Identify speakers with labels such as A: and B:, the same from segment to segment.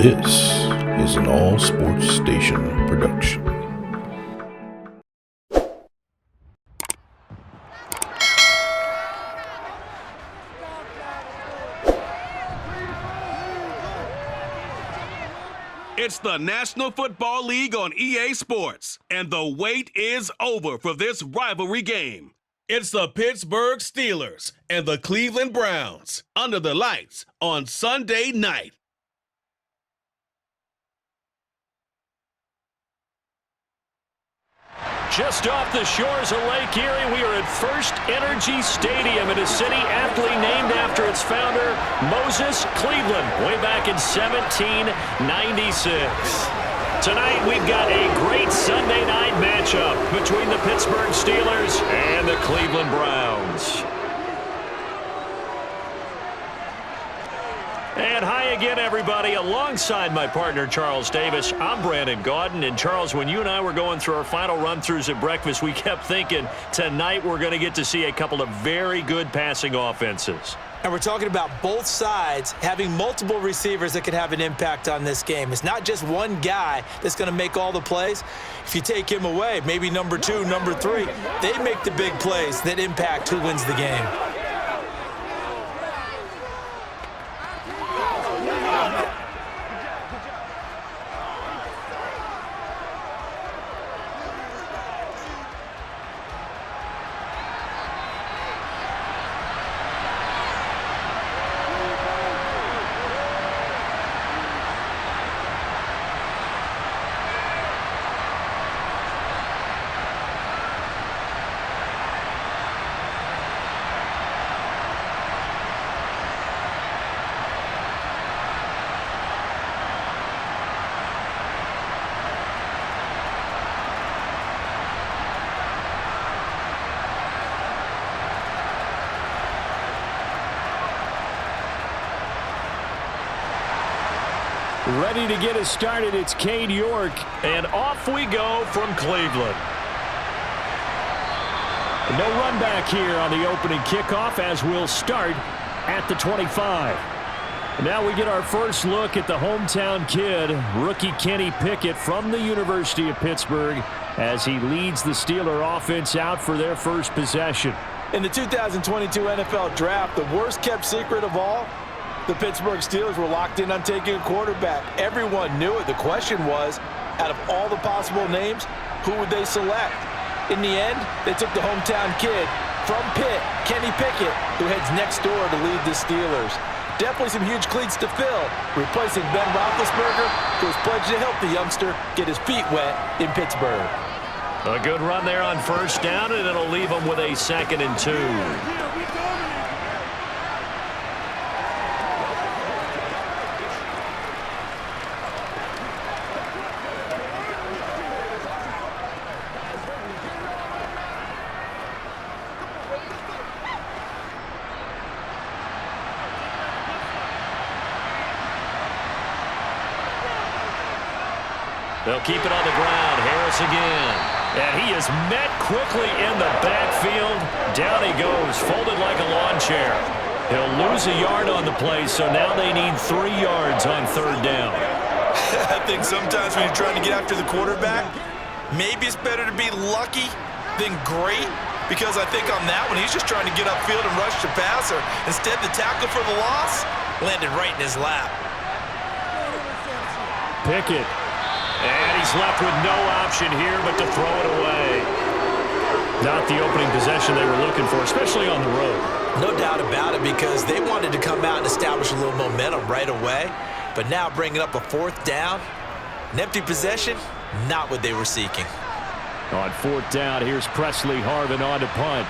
A: This is an AllSportsStation production.
B: It's the National Football League on EA Sports, and the wait is over for this rivalry game. It's the Pittsburgh Steelers and the Cleveland Browns under the lights on Sunday night.
C: Just off the shores of Lake Erie, we are at First Energy Stadium in a city aptly named after its founder, Moses Cleveland, way back in 1796. Tonight, we've got a great Sunday night matchup between the Pittsburgh Steelers and the Cleveland Browns. And hi again, everybody. Alongside my partner, Charles Davis, I'm Brandon Gaudin. And Charles, when you and I were going through our final run-throughs at breakfast, we kept thinking tonight we're going to get to see a couple of very good passing offenses.
D: And we're talking about both sides having multiple receivers that could have an impact on this game. It's not just one guy that's going to make all the plays. If you take him away, maybe number two, number three, they make the big plays that impact who wins the game.
C: Ready to get us started, it's Cade York, and off we go from Cleveland. No run back here on the opening kickoff as we'll start at the 25. Now we get our first look at the hometown kid, rookie Kenny Pickett from the University of Pittsburgh, as he leads the Steeler offense out for their first possession.
D: In the 2022 NFL Draft, the worst-kept secret of all, the Pittsburgh Steelers were locked in on taking a quarterback. Everyone knew it. The question was, out of all the possible names, who would they select? In the end, they took the hometown kid from Pitt, Kenny Pickett, who heads next door to lead the Steelers. Definitely some huge cleats to fill, replacing Ben Roethlisberger, who has pledged to help the youngster get his feet wet in Pittsburgh.
C: A good run there on first down, and it'll leave them with a 2nd and 2. They'll keep it on the ground. Harris again. And he is met quickly in the backfield. Down he goes, folded like a lawn chair. He'll lose a yard on the play, so now they need 3 yards on 3rd down.
D: I think sometimes when you're trying to get after the quarterback, maybe it's better to be lucky than great, because I think on that one, he's just trying to get upfield and rush the passer. Instead, the tackle for the loss landed right in his lap.
C: Pickett. And he's left with no option here but to throw it away. Not the opening possession they were looking for, especially on the road.
D: No doubt about it, because they wanted to come out and establish a little momentum right away. But now bringing up a 4th down, an empty possession, not what they were seeking.
C: On 4th down, here's Presley Harvin on to punt.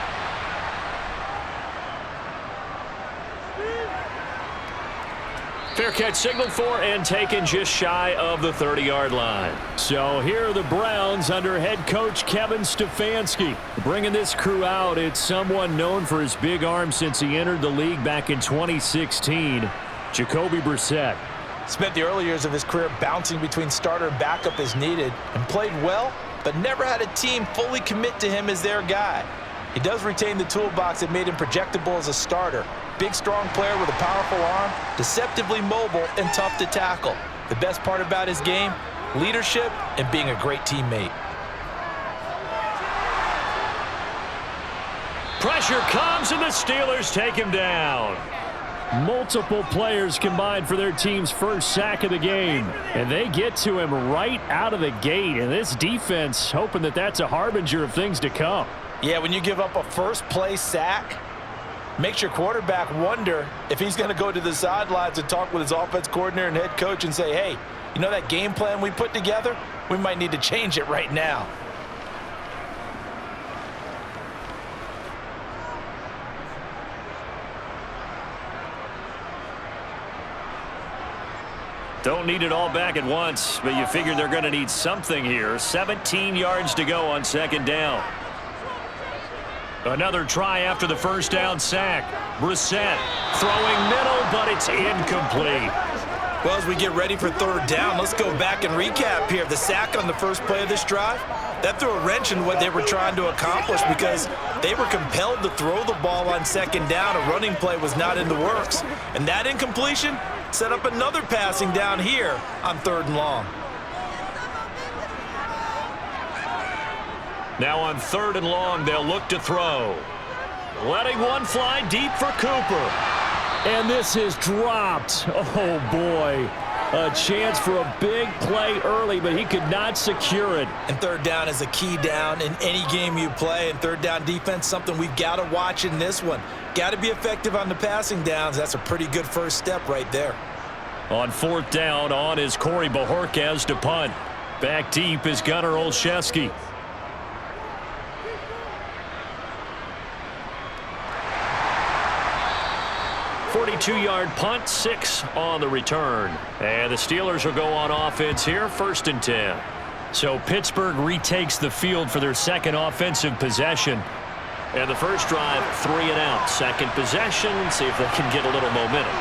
C: Fair catch signaled for and taken just shy of the 30-yard line. So here are the Browns under head coach Kevin Stefanski. Bringing this crew out, it's someone known for his big arm since he entered the league back in 2016, Jacoby Brissett.
D: Spent the early years of his career bouncing between starter and backup as needed, and played well, but never had a team fully commit to him as their guy. He does retain the toolbox that made him projectable as a starter. Big, strong player with a powerful arm, deceptively mobile and tough to tackle. The best part about his game, leadership and being a great teammate.
C: Pressure comes, and the Steelers take him down. Multiple players combined for their team's first sack of the game, and they get to him right out of the gate, and this defense hoping that that's a harbinger of things to come.
D: Yeah, when you give up a first-play sack, makes your quarterback wonder if he's going to go to the sidelines and talk with his offense coordinator and head coach and say, hey, you know that game plan we put together? We might need to change it right now.
C: Don't need it all back at once, but you figure they're going to need something here. 17 yards to go on second down. Another try after the first down sack. Brissett throwing middle, but it's incomplete.
D: Well, as we get ready for third down, let's go back and recap here. The sack on the first play of this drive, that threw a wrench in what they were trying to accomplish because they were compelled to throw the ball on second down. A running play was not in the works. And that incompletion set up another passing down here on third and long.
C: Now on third and long, they'll look to throw. Letting one fly deep for Cooper. And this is dropped. Oh, boy. A chance for a big play early, but he could not secure it.
D: And third down is a key down in any game you play. And third down defense, something we've got to watch in this one. Got to be effective on the passing downs. That's a pretty good first step right there.
C: On fourth down, on is Corey Bojorquez to punt. Back deep is Gunnar Olszewski. 42-yard punt, 6 on the return. And the Steelers will go on offense here, 1st and 10. So Pittsburgh retakes the field for their second offensive possession. And the first drive, 3 and out. Second possession, see if they can get a little momentum.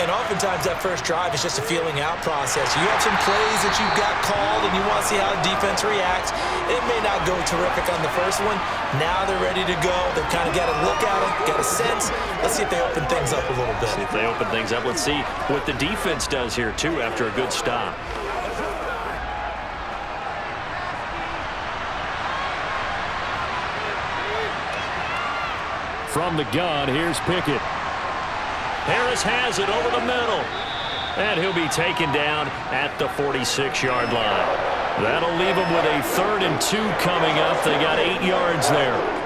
D: And oftentimes that first drive is just a feeling out process. You have some plays that you've got called and you want to see how the defense reacts. It may not go terrific on the first one. Now they're ready to go. They've kind of got a look at it, got a sense. Let's see if they open things up a little bit.
C: See if they open things up. Let's see what the defense does here, too, after a good stop. From the gun, here's Pickett. Harris has it over the middle. And he'll be taken down at the 46-yard line. That'll leave them with a 3rd and 2 coming up. They got 8 yards there.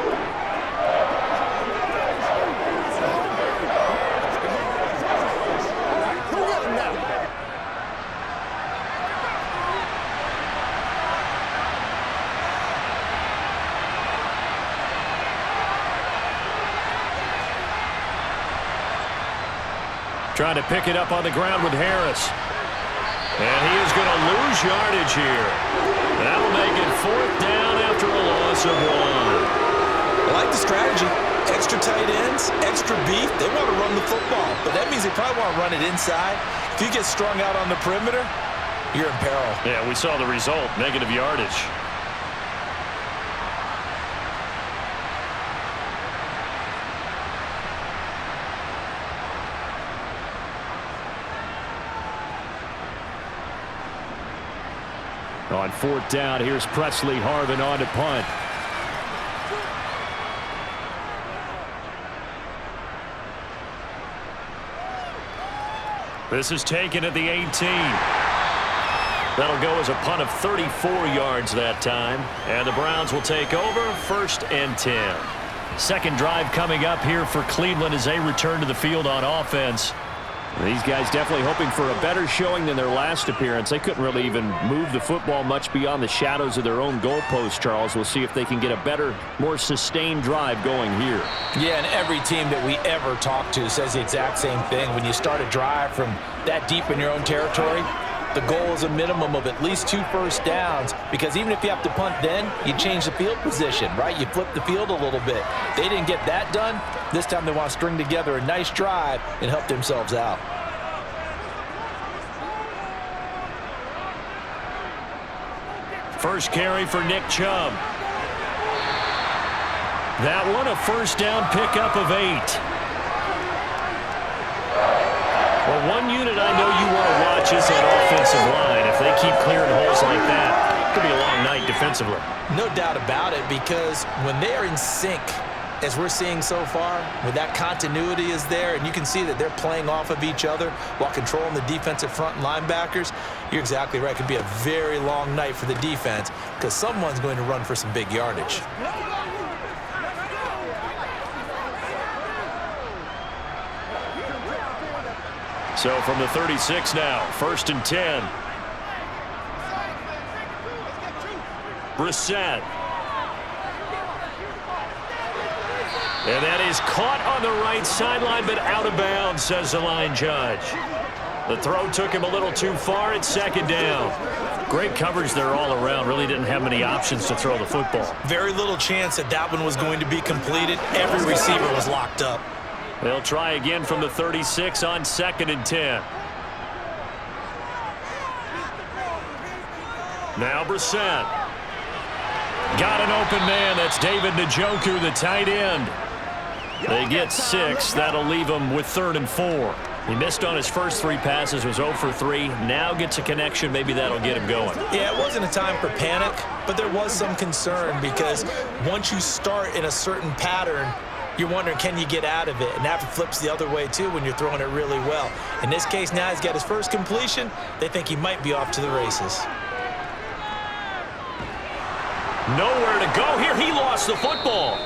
C: Trying to pick it up on the ground with Harris. And he is going to lose yardage here. That'll make it 4th down after a loss of 1.
D: I like the strategy. Extra tight ends, extra beef. They want to run the football, but that means they probably want to run it inside. If you get strung out on the perimeter, you're in peril.
C: Yeah, we saw the result, negative yardage. On 4th down, here's Presley Harvin on to punt. This is taken at the 18. That'll go as a punt of 34 yards that time. And the Browns will take over, 1st and 10. Second drive coming up here for Cleveland as they return to the field on offense. These guys definitely hoping for a better showing than their last appearance. They couldn't really even move the football much beyond the shadows of their own goalpost, Charles. We'll see if they can get a better, more sustained drive going here.
D: Yeah, and every team that we ever talk to says the exact same thing. When you start a drive from that deep in your own territory, the goal is a minimum of at least 2 first downs, because even if you have to punt then, you change the field position, right? You flip the field a little bit. They didn't get that done. This time they want to string together a nice drive and help themselves out.
C: First carry for Nick Chubb. That one a first down pickup of 8. Well, one unit I know you want to watch watches that offensive line. If they keep clearing holes like that, it could be a long night defensively.
D: No doubt about it, because when they are in sync, as we're seeing so far, when that continuity is there, and you can see that they're playing off of each other while controlling the defensive front and linebackers, you're exactly right. It could be a very long night for the defense because someone's going to run for some big yardage.
C: So from the 36 now, 1st and 10. Brissett. And that is caught on the right sideline, but out of bounds, says the line judge. The throw took him a little too far. It's 2nd down. Great coverage there all around. Really didn't have many options to throw the football.
D: Very little chance that that one was going to be completed. Every receiver was locked up.
C: They'll try again from the 36 on 2nd and 10. Now Brissett. Got an open man. That's David Njoku, the tight end. They get 6. That'll leave him with 3rd and 4. He missed on his first 3 passes, was 0 for 3. Now gets a connection. Maybe that'll get him going.
D: Yeah, it wasn't a time for panic, but there was some concern because once you start in a certain pattern, you're wondering, can you get out of it? And that flips the other way, too, when you're throwing it really well. In this case, now he's got his first completion. They think he might be off to the races.
C: Nowhere to go here. He lost the football.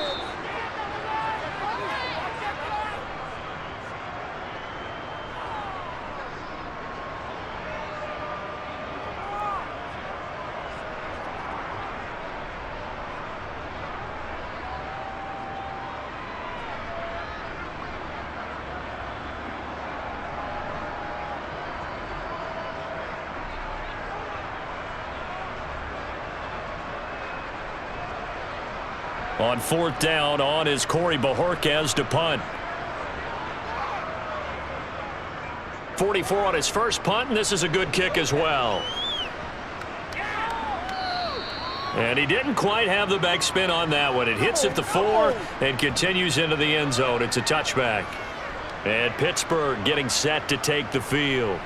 C: On 4th down, on is Corey Bojorquez to punt. 44 on his first punt, and this is a good kick as well. And he didn't quite have the backspin on that one. It hits at the 4 and continues into the end zone. It's a touchback. And Pittsburgh getting set to take the field.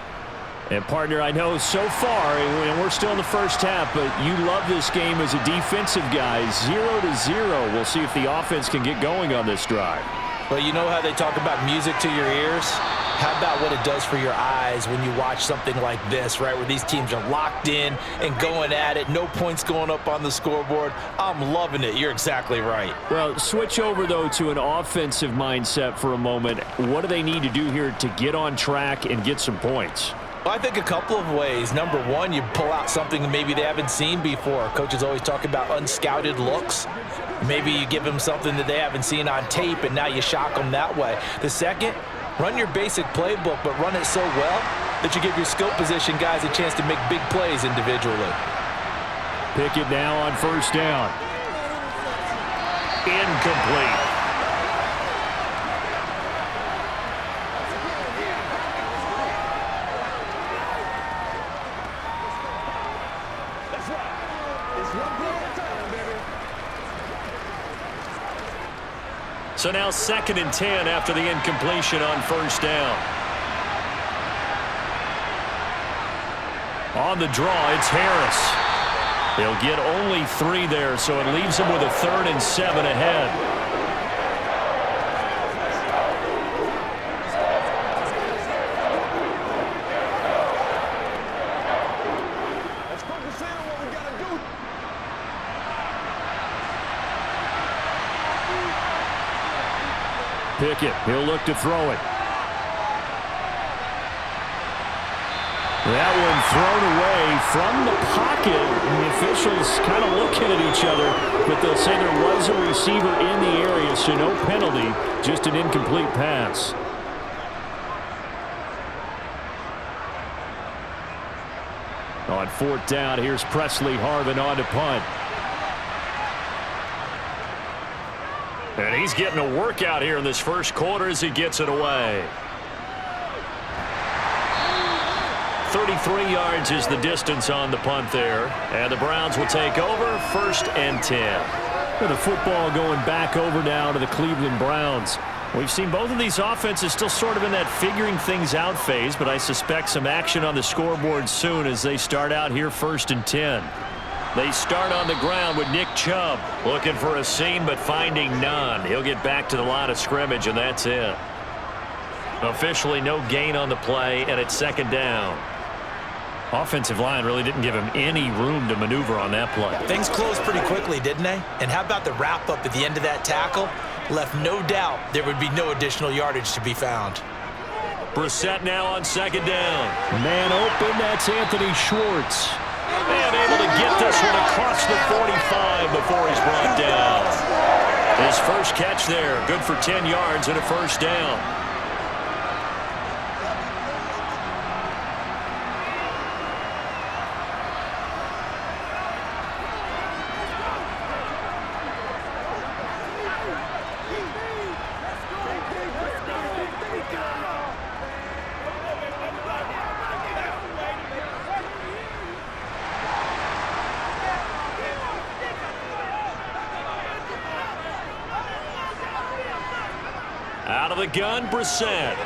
E: And, partner, I know so far, and we're still in the first half, but you love this game as a defensive guy. 0-0. We'll see if the offense can get going on this drive.
D: Well, you know how they talk about music to your ears? How about what it does for your eyes when you watch something like this, right, where these teams are locked in and going at it, no points going up on the scoreboard? I'm loving it. You're exactly right.
E: Well, switch over, though, to an offensive mindset for a moment. What do they need to do here to get on track and get some points?
D: Well, I think a couple of ways. Number one, you pull out something that maybe they haven't seen before. Coaches always talk about unscouted looks. Maybe you give them something that they haven't seen on tape, and now you shock them that way. The second, run your basic playbook, but run it so well that you give your skill position guys a chance to make big plays individually.
E: Pickett now on 1st down.
C: Incomplete. So now 2nd and 10 after the incompletion on 1st down. On the draw, it's Harris. They'll get only 3 there, so it leaves them with a 3rd and 7 ahead.
E: Pickett, he'll look to throw it. That one thrown away from the pocket. And the officials kind of looking at each other, but they'll say there was a receiver in the area, so no penalty, just an incomplete pass. On 4th down, here's Presley Harvin on to punt.
C: And he's getting a workout here in this first quarter as he gets it away. 33 yards is the distance on the punt there. And the Browns will take over 1st and 10.
E: The football going back over now to the Cleveland Browns.
C: We've seen both of these offenses still sort of in that figuring things out phase, but I suspect some action on the scoreboard soon as they start out here 1st and 10. They start on the ground with Nick Chubb. Looking for a seam, but finding none. He'll get back to the line of scrimmage, and that's it. Officially no gain on the play, and it's 2nd down. Offensive line really didn't give him any room to maneuver on that play.
D: Things closed pretty quickly, didn't they? And how about the wrap-up at the end of that tackle? Left no doubt there would be no additional yardage to be found.
C: Brissett now on 2nd down. Man open, that's Anthony Schwartz. And able to get this one across the 45 before he's brought down. His first catch there, good for 10 yards and a 1st down. Out of the gun, Brissett.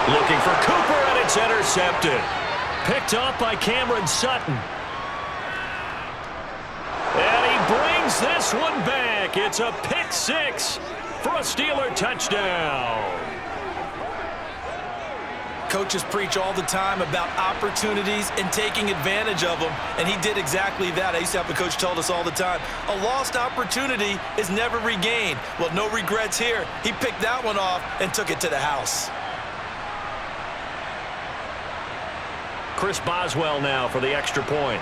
C: Looking for Cooper, and it's intercepted. Picked up by Cameron Sutton. And he brings this one back. It's a pick 6 for a Steeler touchdown.
D: Coaches preach all the time about opportunities and taking advantage of them, and he did exactly that. I used to have a coach tell us all the time, a lost opportunity is never regained. Well, no regrets here. He picked that one off and took it to the house.
C: Chris Boswell now for the extra point.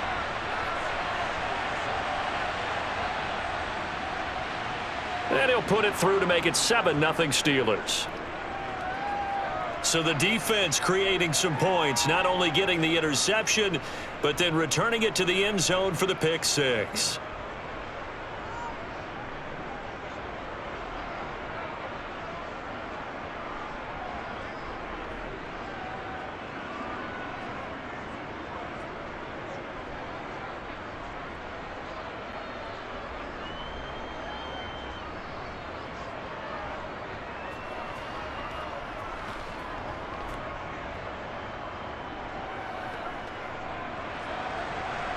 C: And he'll put it through to make it 7-0 Steelers. So the defense creating some points, not only getting the interception, but then returning it to the end zone for the pick 6.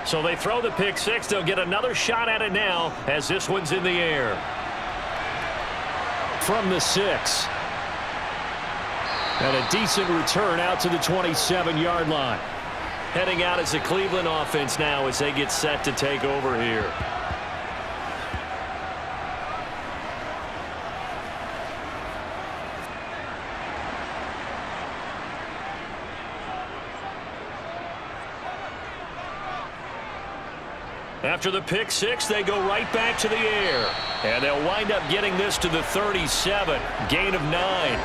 C: So they throw the pick 6. They'll get another shot at it now as this one's in the air. From the 6. And a decent return out to the 27-yard line. Heading out as the Cleveland offense now as they get set to take over here. After the pick 6, they go right back to the air. And they'll wind up getting this to the 37. Gain of 9.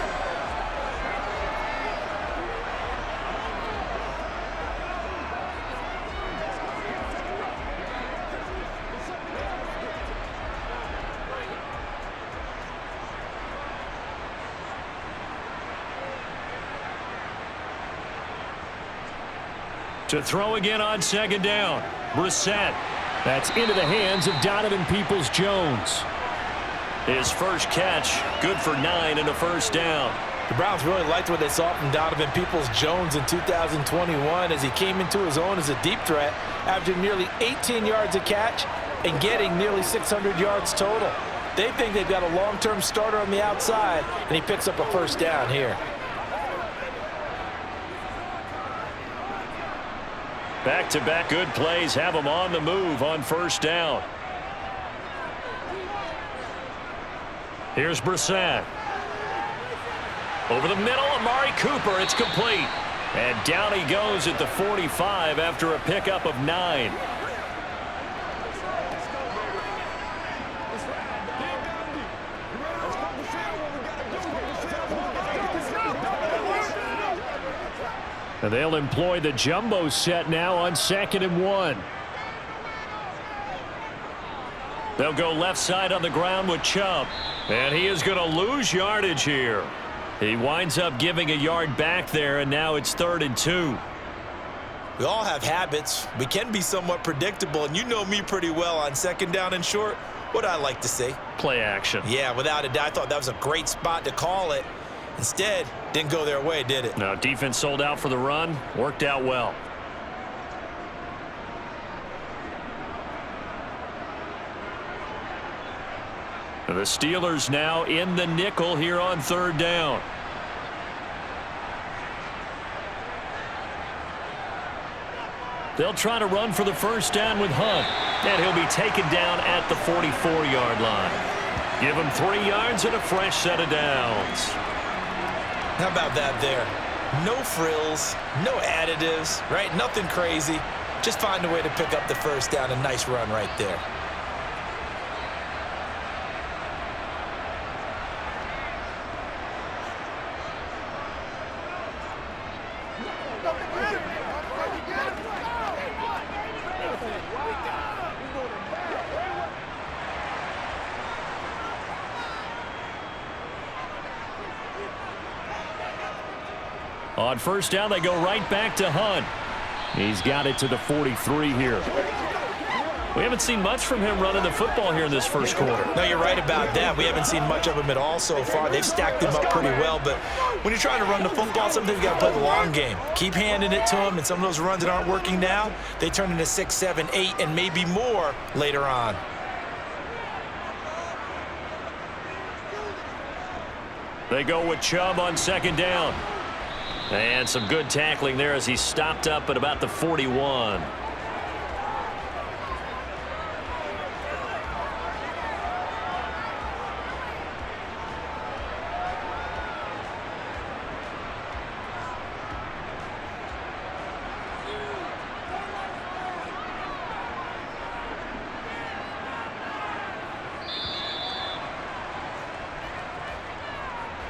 C: To throw again on 2nd down. Brissett. That's into the hands of Donovan Peoples-Jones. His first catch, good for 9 and a 1st down.
D: The Browns really liked what they saw from Donovan Peoples-Jones in 2021 as he came into his own as a deep threat, averaging nearly 18 yards a catch and getting nearly 600 yards total. They think they've got a long-term starter on the outside, and he picks up a 1st down here.
C: Back-to-back good plays have them on the move on 1st down. Here's Brissett. Over the middle, Amari Cooper. It's complete. And down he goes at the 45 after a pickup of 9. And they'll employ the jumbo set now on 2nd and 1. They'll go left side on the ground with Chubb. And he is going to lose yardage here. He winds up giving a yard back there, and now it's 3rd and 2.
D: We all have habits. We can be somewhat predictable, and you know me pretty well on 2nd down and short. What do I like to see?
C: Play action.
D: Yeah, without a doubt. I thought that was a great spot to call it. Instead, didn't go their way, did it?
C: No, defense sold out for the run. Worked out well. The Steelers now in the nickel here on third down. They'll try to run for the first down with Hunt. And he'll be taken down at the 44-yard line. Give him 3 yards and a fresh set of downs.
D: How about that there? No frills, no additives, right? Nothing crazy. Just find a way to pick up the first down. A nice run right there.
C: On first down, they go right back to Hunt. He's got it to the 43 here. We haven't seen much from him running the football here in this first quarter.
D: No, you're right about that. We haven't seen much of him at all so far. They've stacked him up pretty well, but when you're trying to run the football, sometimes you got to play the long game. Keep handing it to him, and some of those runs that aren't working now, they turn into 6, 7, 8, and maybe more later on.
C: They go with Chubb on second down. And some good tackling there as he stopped up at about the 41.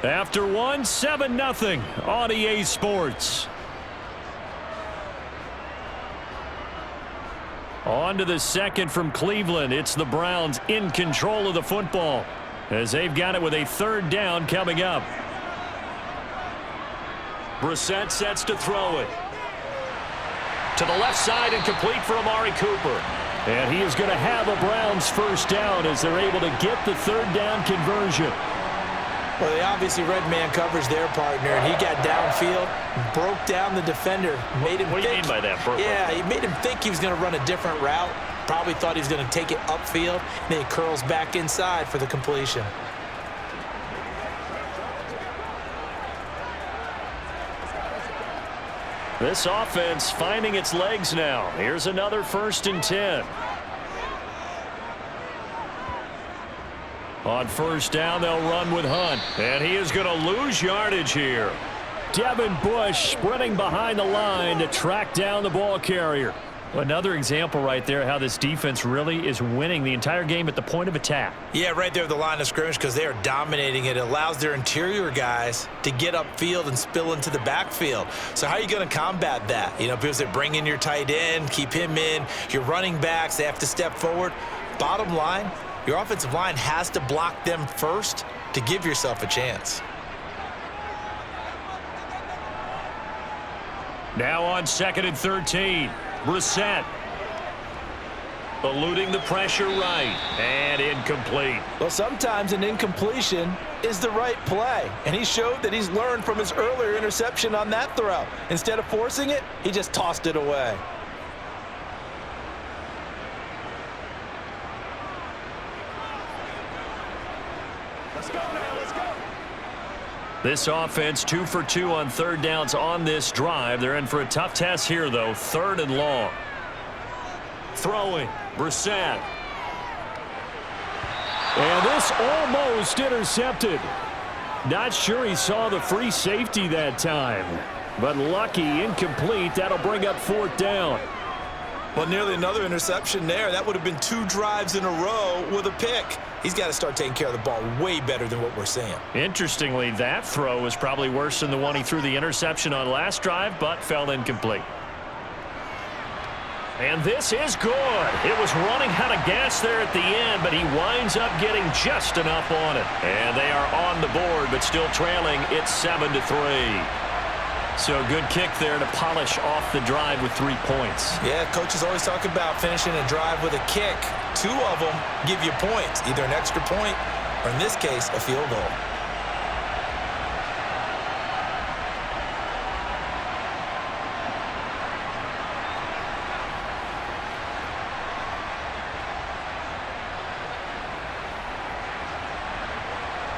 C: After one, 7-0 on EA Sports. On to the second from Cleveland. It's the Browns in control of the football as they've got it with a third down coming up. Brissett sets to throw it. To the left side and complete for Amari Cooper. And he is going to have a Browns first down as they're able to get the third down conversion.
D: Well, they obviously red man coverage their partner, and he got downfield, broke down the defender, made him
C: What do you mean by that, Brooklyn?
D: Yeah, he made him think he was going to run a different route. Probably thought he was going to take it upfield, and then he curls back inside for the completion.
C: This offense finding its legs now. Here's another 1st and 10. On first down, they'll run with Hunt. And he is going to lose yardage here. Devin Bush sprinting behind the line to track down the ball carrier. Another example right there how this defense really is winning the entire game at the point of attack.
D: Yeah, right there at the line of scrimmage because they are dominating it. It allows their interior guys to get upfield and spill into the backfield. So how are you going to combat that? You know, because they bring in your tight end, keep him in. Your running backs, they have to step forward. Bottom line, your offensive line has to block them first to give yourself a chance.
C: Now on 2nd and 13. Brissett eluding the pressure right and incomplete.
D: Well, sometimes an incompletion is the right play, and he showed that he's learned from his earlier interception on that throw. Instead of forcing it, he just tossed it away.
C: This offense 2 for 2 on third downs on this drive. They're in for a tough test here, though. 3rd and long. Throwing. Brissett. And this almost intercepted. Not sure he saw the free safety that time. But lucky, incomplete. That'll bring up 4th down.
D: Well, nearly another interception there. That would have been 2 drives in a row with a pick. He's got to start taking care of the ball way better than what we're seeing. Interestingly, that throw was probably worse than the one he threw the interception on last drive, but fell incomplete.
C: And this is good. It was running out of gas there at the end, but he winds up getting just enough on it. And they are on the board, but still trailing. It's 7-3. So good kick there to polish off the drive with 3 points.
D: Yeah, coaches always talk about finishing a drive with a kick. 2 of them give you points, either an extra point or, in this case, a field goal.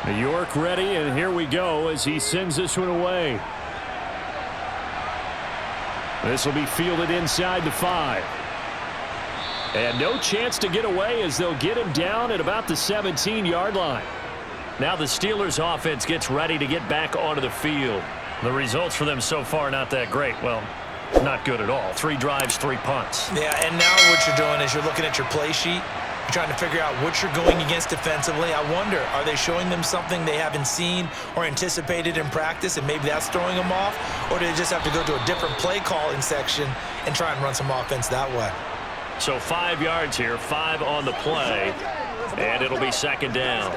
E: New York ready, and here we go as he sends this one away. This will be fielded inside the 5. And no chance to get away as they'll get him down at about the 17-yard line.
C: Now the Steelers offense gets ready to get back onto the field. The results for them so far not that great. Well, not good at all. 3 drives, 3 punts.
D: Yeah, and now what you're doing is you're looking at your play sheet. You're trying to figure out what you're going against defensively. I wonder, are they showing them something they haven't seen or anticipated in practice, and maybe that's throwing them off? Or do they just have to go to a different play calling section and try and run some offense that way?
C: So 5 yards here, 5 on the play, and it'll be 2nd down.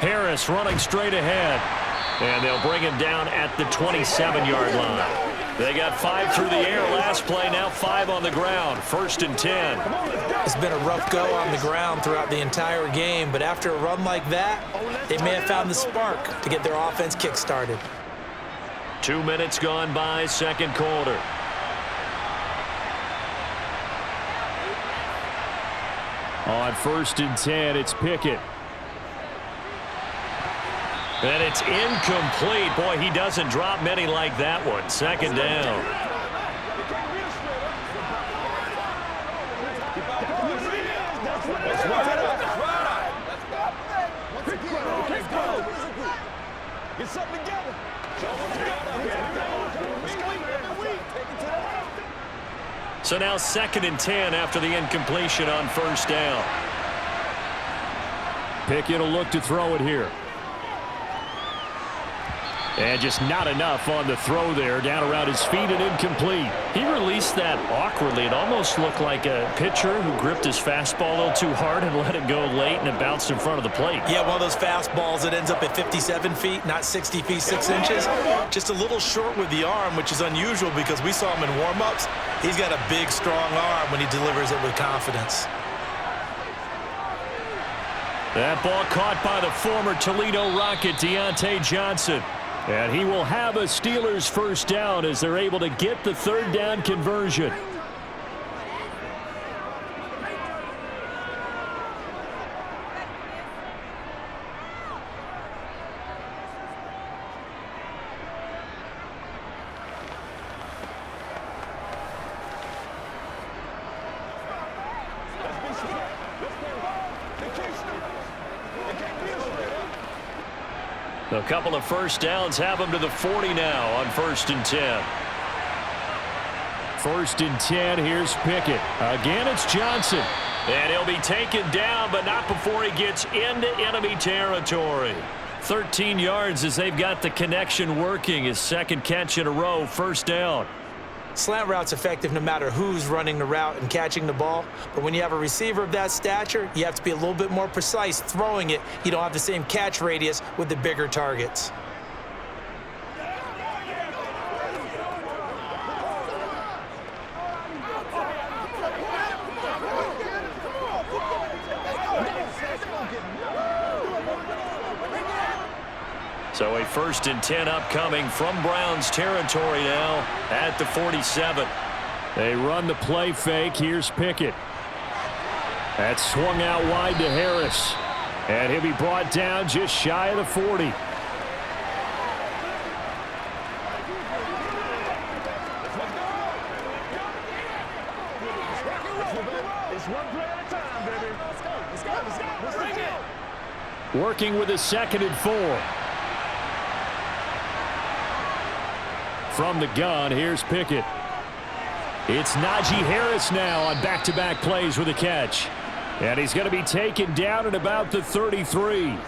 C: Harris running straight ahead, and they'll bring him down at the 27-yard line. They got 5 through the air last play, now 5 on the ground. 1st and 10.
D: It's been a rough go on the ground throughout the entire game, but after a run like that, they may have found the spark to get their offense kick-started.
C: 2 minutes gone by, 2nd quarter.
E: On 1st and 10, it's Pickett.
C: And it's incomplete. Boy, he doesn't drop many like that one. 2nd down. So now 2nd and 10 after the incompletion on 1st down.
E: Pickett will look to throw it here. And just not enough on the throw there, down around his feet and incomplete.
C: He released that awkwardly. It almost looked like a pitcher who gripped his fastball a little too hard and let it go late, and it bounced in front of the plate.
D: Yeah, one of those fastballs that ends up at 57 feet, not 60 feet, 6 inches. Just a little short with the arm, which is unusual because we saw him in warm-ups. He's got a big, strong arm when he delivers it with confidence.
C: That ball caught by the former Toledo Rocket, Deontay Johnson.
E: And he will have a Steelers 1st down as they're able to get the 3rd down conversion.
C: A couple of 1st downs have him to the 40 now on 1st and 10.
E: 1st and 10, here's Pickett. Again, it's Johnson.
C: And he'll be taken down, but not before he gets into enemy territory. 13 yards as they've got the connection working. His 2nd catch in a row, 1st down.
D: Slant route's effective no matter who's running the route and catching the ball. But when you have a receiver of that stature, you have to be a little bit more precise throwing it. You don't have the same catch radius with the bigger targets.
C: So a 1st and 10 upcoming from Browns territory now at the 47.
E: They run the play fake. Here's Pickett. That's swung out wide to Harris. And he'll be brought down just shy of the 40. Working with a 2nd and 4. From the gun, here's Pickett. It's Najee Harris now on back-to-back plays with a catch. And he's going to be taken down at about the 33.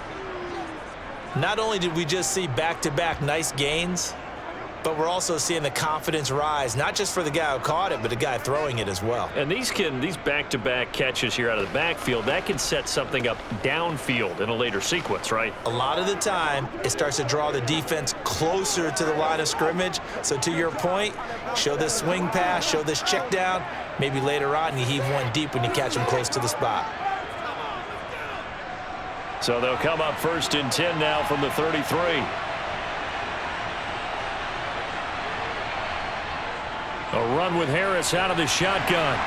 D: Not only did we just see back-to-back nice gains, But we're also seeing the confidence rise, not just for the guy who caught it, but the guy throwing it as well.
C: And these back-to-back catches here out of the backfield, that can set something up downfield in a later sequence, right?
D: A lot of the time, it starts to draw the defense closer to the line of scrimmage. So to your point, show this swing pass, show this check down. Maybe later on, you heave one deep when you catch them close to the spot.
C: So they'll come up 1st and 10 now from the 33. A run with Harris out of the shotgun.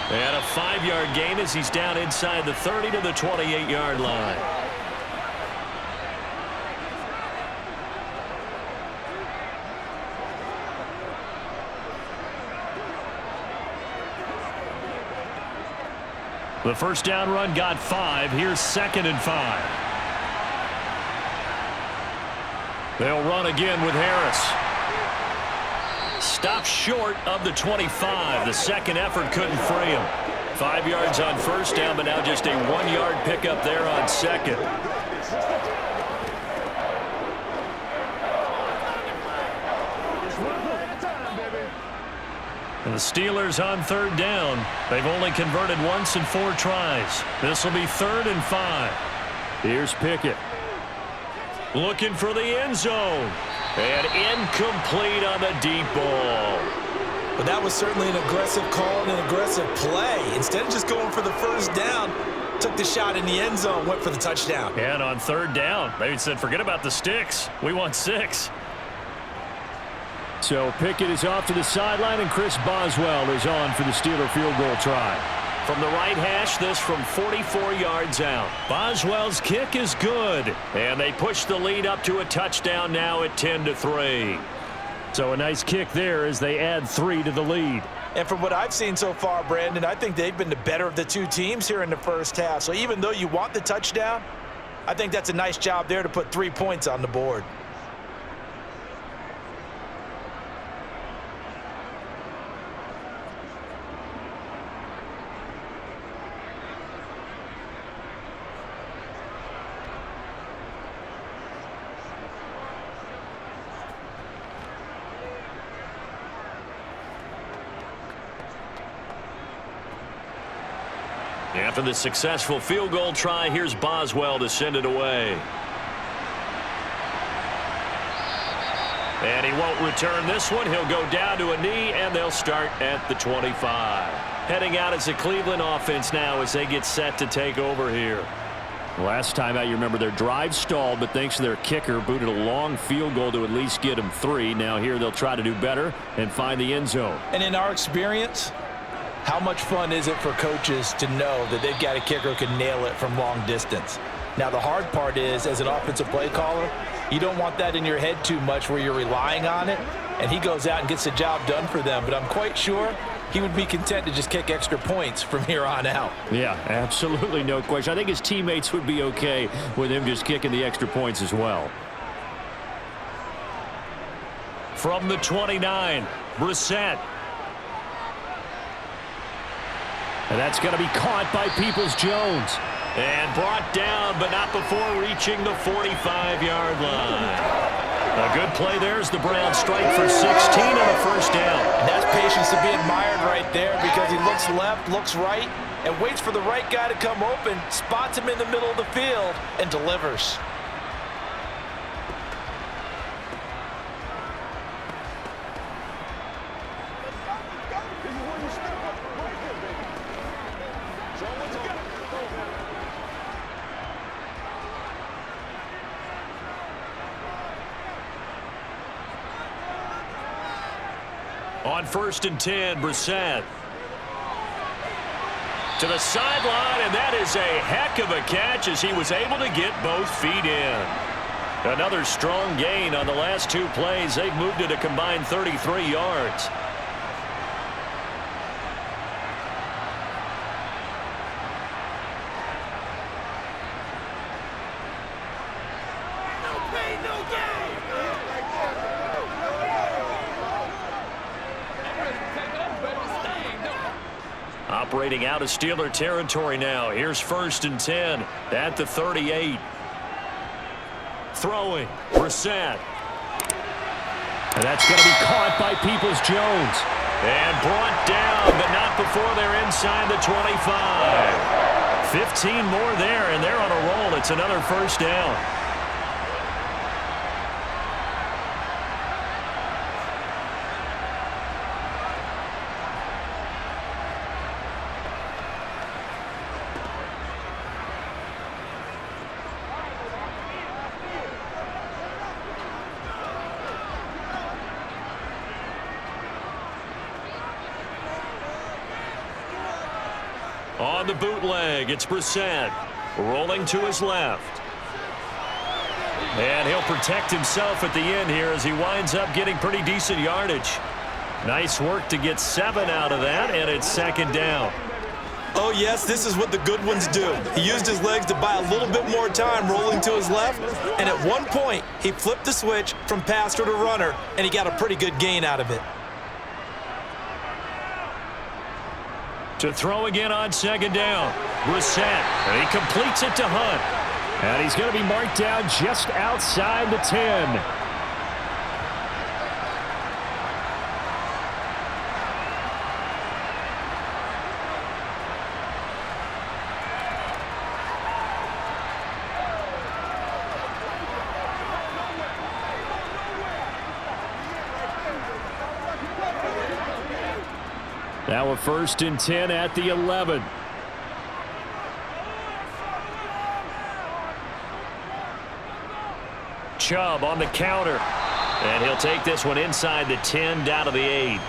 C: And a 5-yard gain as he's down inside the 30 to the 28-yard line. The first down run got 5. Here's 2nd and 5. They'll run again with Harris. Stopped short of the 25. The second effort couldn't free him. 5 yards on first down, but now just a 1-yard pickup there on second. And the Steelers on 3rd down. They've only converted once in 4 tries. This will be 3rd and 5. Here's Pickett. Looking for the end zone. And incomplete on the deep ball.
D: But that was certainly an aggressive call and an aggressive play. Instead of just going for the first down, took the shot in the end zone, went for the touchdown.
C: And on 3rd down, they said, forget about the sticks. We want 6.
E: So Pickett is off to the sideline, and Chris Boswell is on for the Steeler field goal try.
C: From the right hash, this from 44 yards out. Boswell's kick is good. And they push the lead up to a touchdown now at 10-3.
E: So a nice kick there as they add 3 to the lead.
D: And from what I've seen so far, Brandon, I think they've been the better of the two teams here in the first half. So even though you want the touchdown, I think that's a nice job there to put 3 points on the board.
C: After the successful field goal try, here's Boswell to send it away. And he won't return this one. He'll go down to a knee, and they'll start at the 25. Heading out as the Cleveland offense now as they get set to take over here.
E: Last time out, you remember their drive stalled, but thanks to their kicker, booted a long field goal to at least get them 3. Now here they'll try to do better and find the end zone.
D: And in our experience, how much fun is it for coaches to know that they've got a kicker who can nail it from long distance? Now, the hard part is, as an offensive play caller, you don't want that in your head too much where you're relying on it, and he goes out and gets the job done for them. But I'm quite sure he would be content to just kick extra points from here on out.
E: Yeah, absolutely, no question. I think his teammates would be okay with him just kicking the extra points as well.
C: From the 29, Brissett.
E: And that's going to be caught by Peoples-Jones.
C: And brought down, but not before reaching the 45-yard line. A good play there as the Browns strike for 16 on a first down.
D: And that's patience to be admired right there because he looks left, looks right, and waits for the right guy to come open, spots him in the middle of the field, and delivers.
C: On 1st and 10, Brissett. To the sideline, and that is a heck of a catch as he was able to get both feet in. Another strong gain on the last 2 plays. They've moved it a combined 33 yards. Operating out of Steeler territory now. Here's 1st and 10 at the 38. Throwing, Brissett. And that's going to be caught by Peoples-Jones. And brought down, but not before they're inside the 25. 15 more there, and they're on a roll. It's another first down. On the bootleg, it's Brissett rolling to his left. And he'll protect himself at the end here as he winds up getting pretty decent yardage. Nice work to get 7 out of that, and it's second down.
D: Oh, yes, this is what the good ones do. He used his legs to buy a little bit more time rolling to his left, and at one point, he flipped the switch from passer to runner, and he got a pretty good gain out of it.
C: To throw again on second down. Brissett, and he completes it to Hunt.
E: And he's going to be marked down just outside the 10. Now a 1st and 10 at the 11.
C: Chubb on the counter. And he'll take this one inside the 10 down to the 8.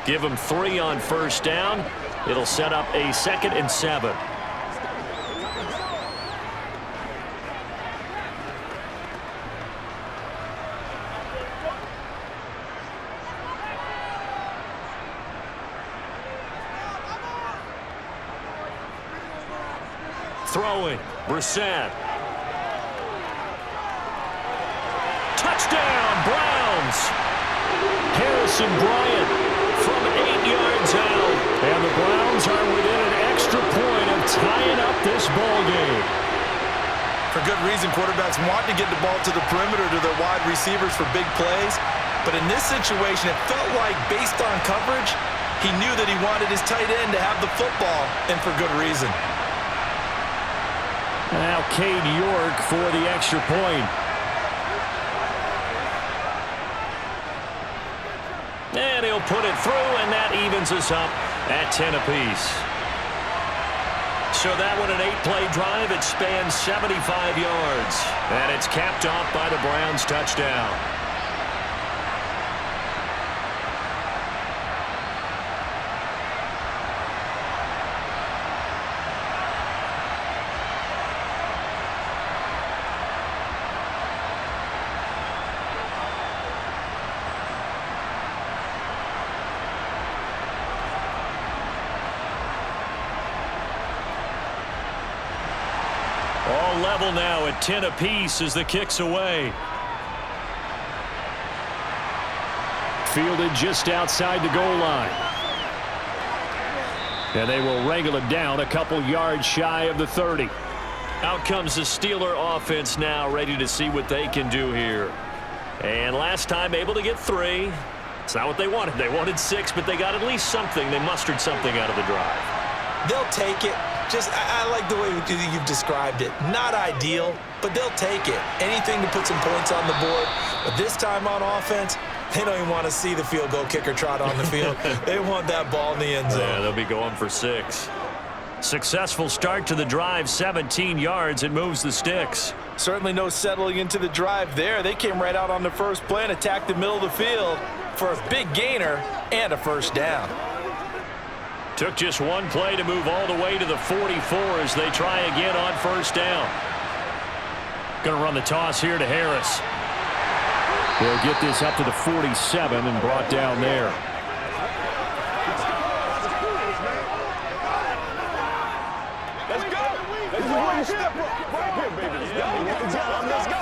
C: Give him 3 on first down. It'll set up a 2nd and 7. Throwing, Brissett. Touchdown, Browns. Harrison Bryant from 8 yards out. And the Browns are within an extra point of tying up this ball game.
D: For good reason, quarterbacks want to get the ball to the perimeter to their wide receivers for big plays. But in this situation, it felt like, based on coverage, he knew that he wanted his tight end to have the football, and for good reason.
E: Now Cade York for the extra point.
C: And he'll put it through, and that evens us up at 10 apiece. So that one, an 8-play drive. It spans 75 yards. And it's capped off by the Browns' touchdown. All level now at 10 apiece as the kick's away.
E: Fielded just outside the goal line. And they will wrangle it down a couple yards shy of the 30.
C: Out comes the Steeler offense now, ready to see what they can do here. And last time able to get 3. It's not what they wanted. They wanted 6, but they got at least something. They mustered something out of the drive.
D: They'll take it. I like the way you've described it. Not ideal, but they'll take it. Anything to put some points on the board. But this time on offense, they don't even want to see the field goal kicker trot on the field. They want that ball in the end zone.
C: Yeah, they'll be going for 6. Successful start to the drive, 17 yards. It moves the sticks.
D: Certainly no settling into the drive there. They came right out on the first play and attacked the middle of the field for a big gainer and a first down.
C: Took just one play to move all the way to the 44 as they try again on first down. Going to run the toss here to Harris.
E: They'll get this up to the 47 and brought down there.
F: Let's go. Let's go. Step up. Right here, baby. Let's go. Let's go.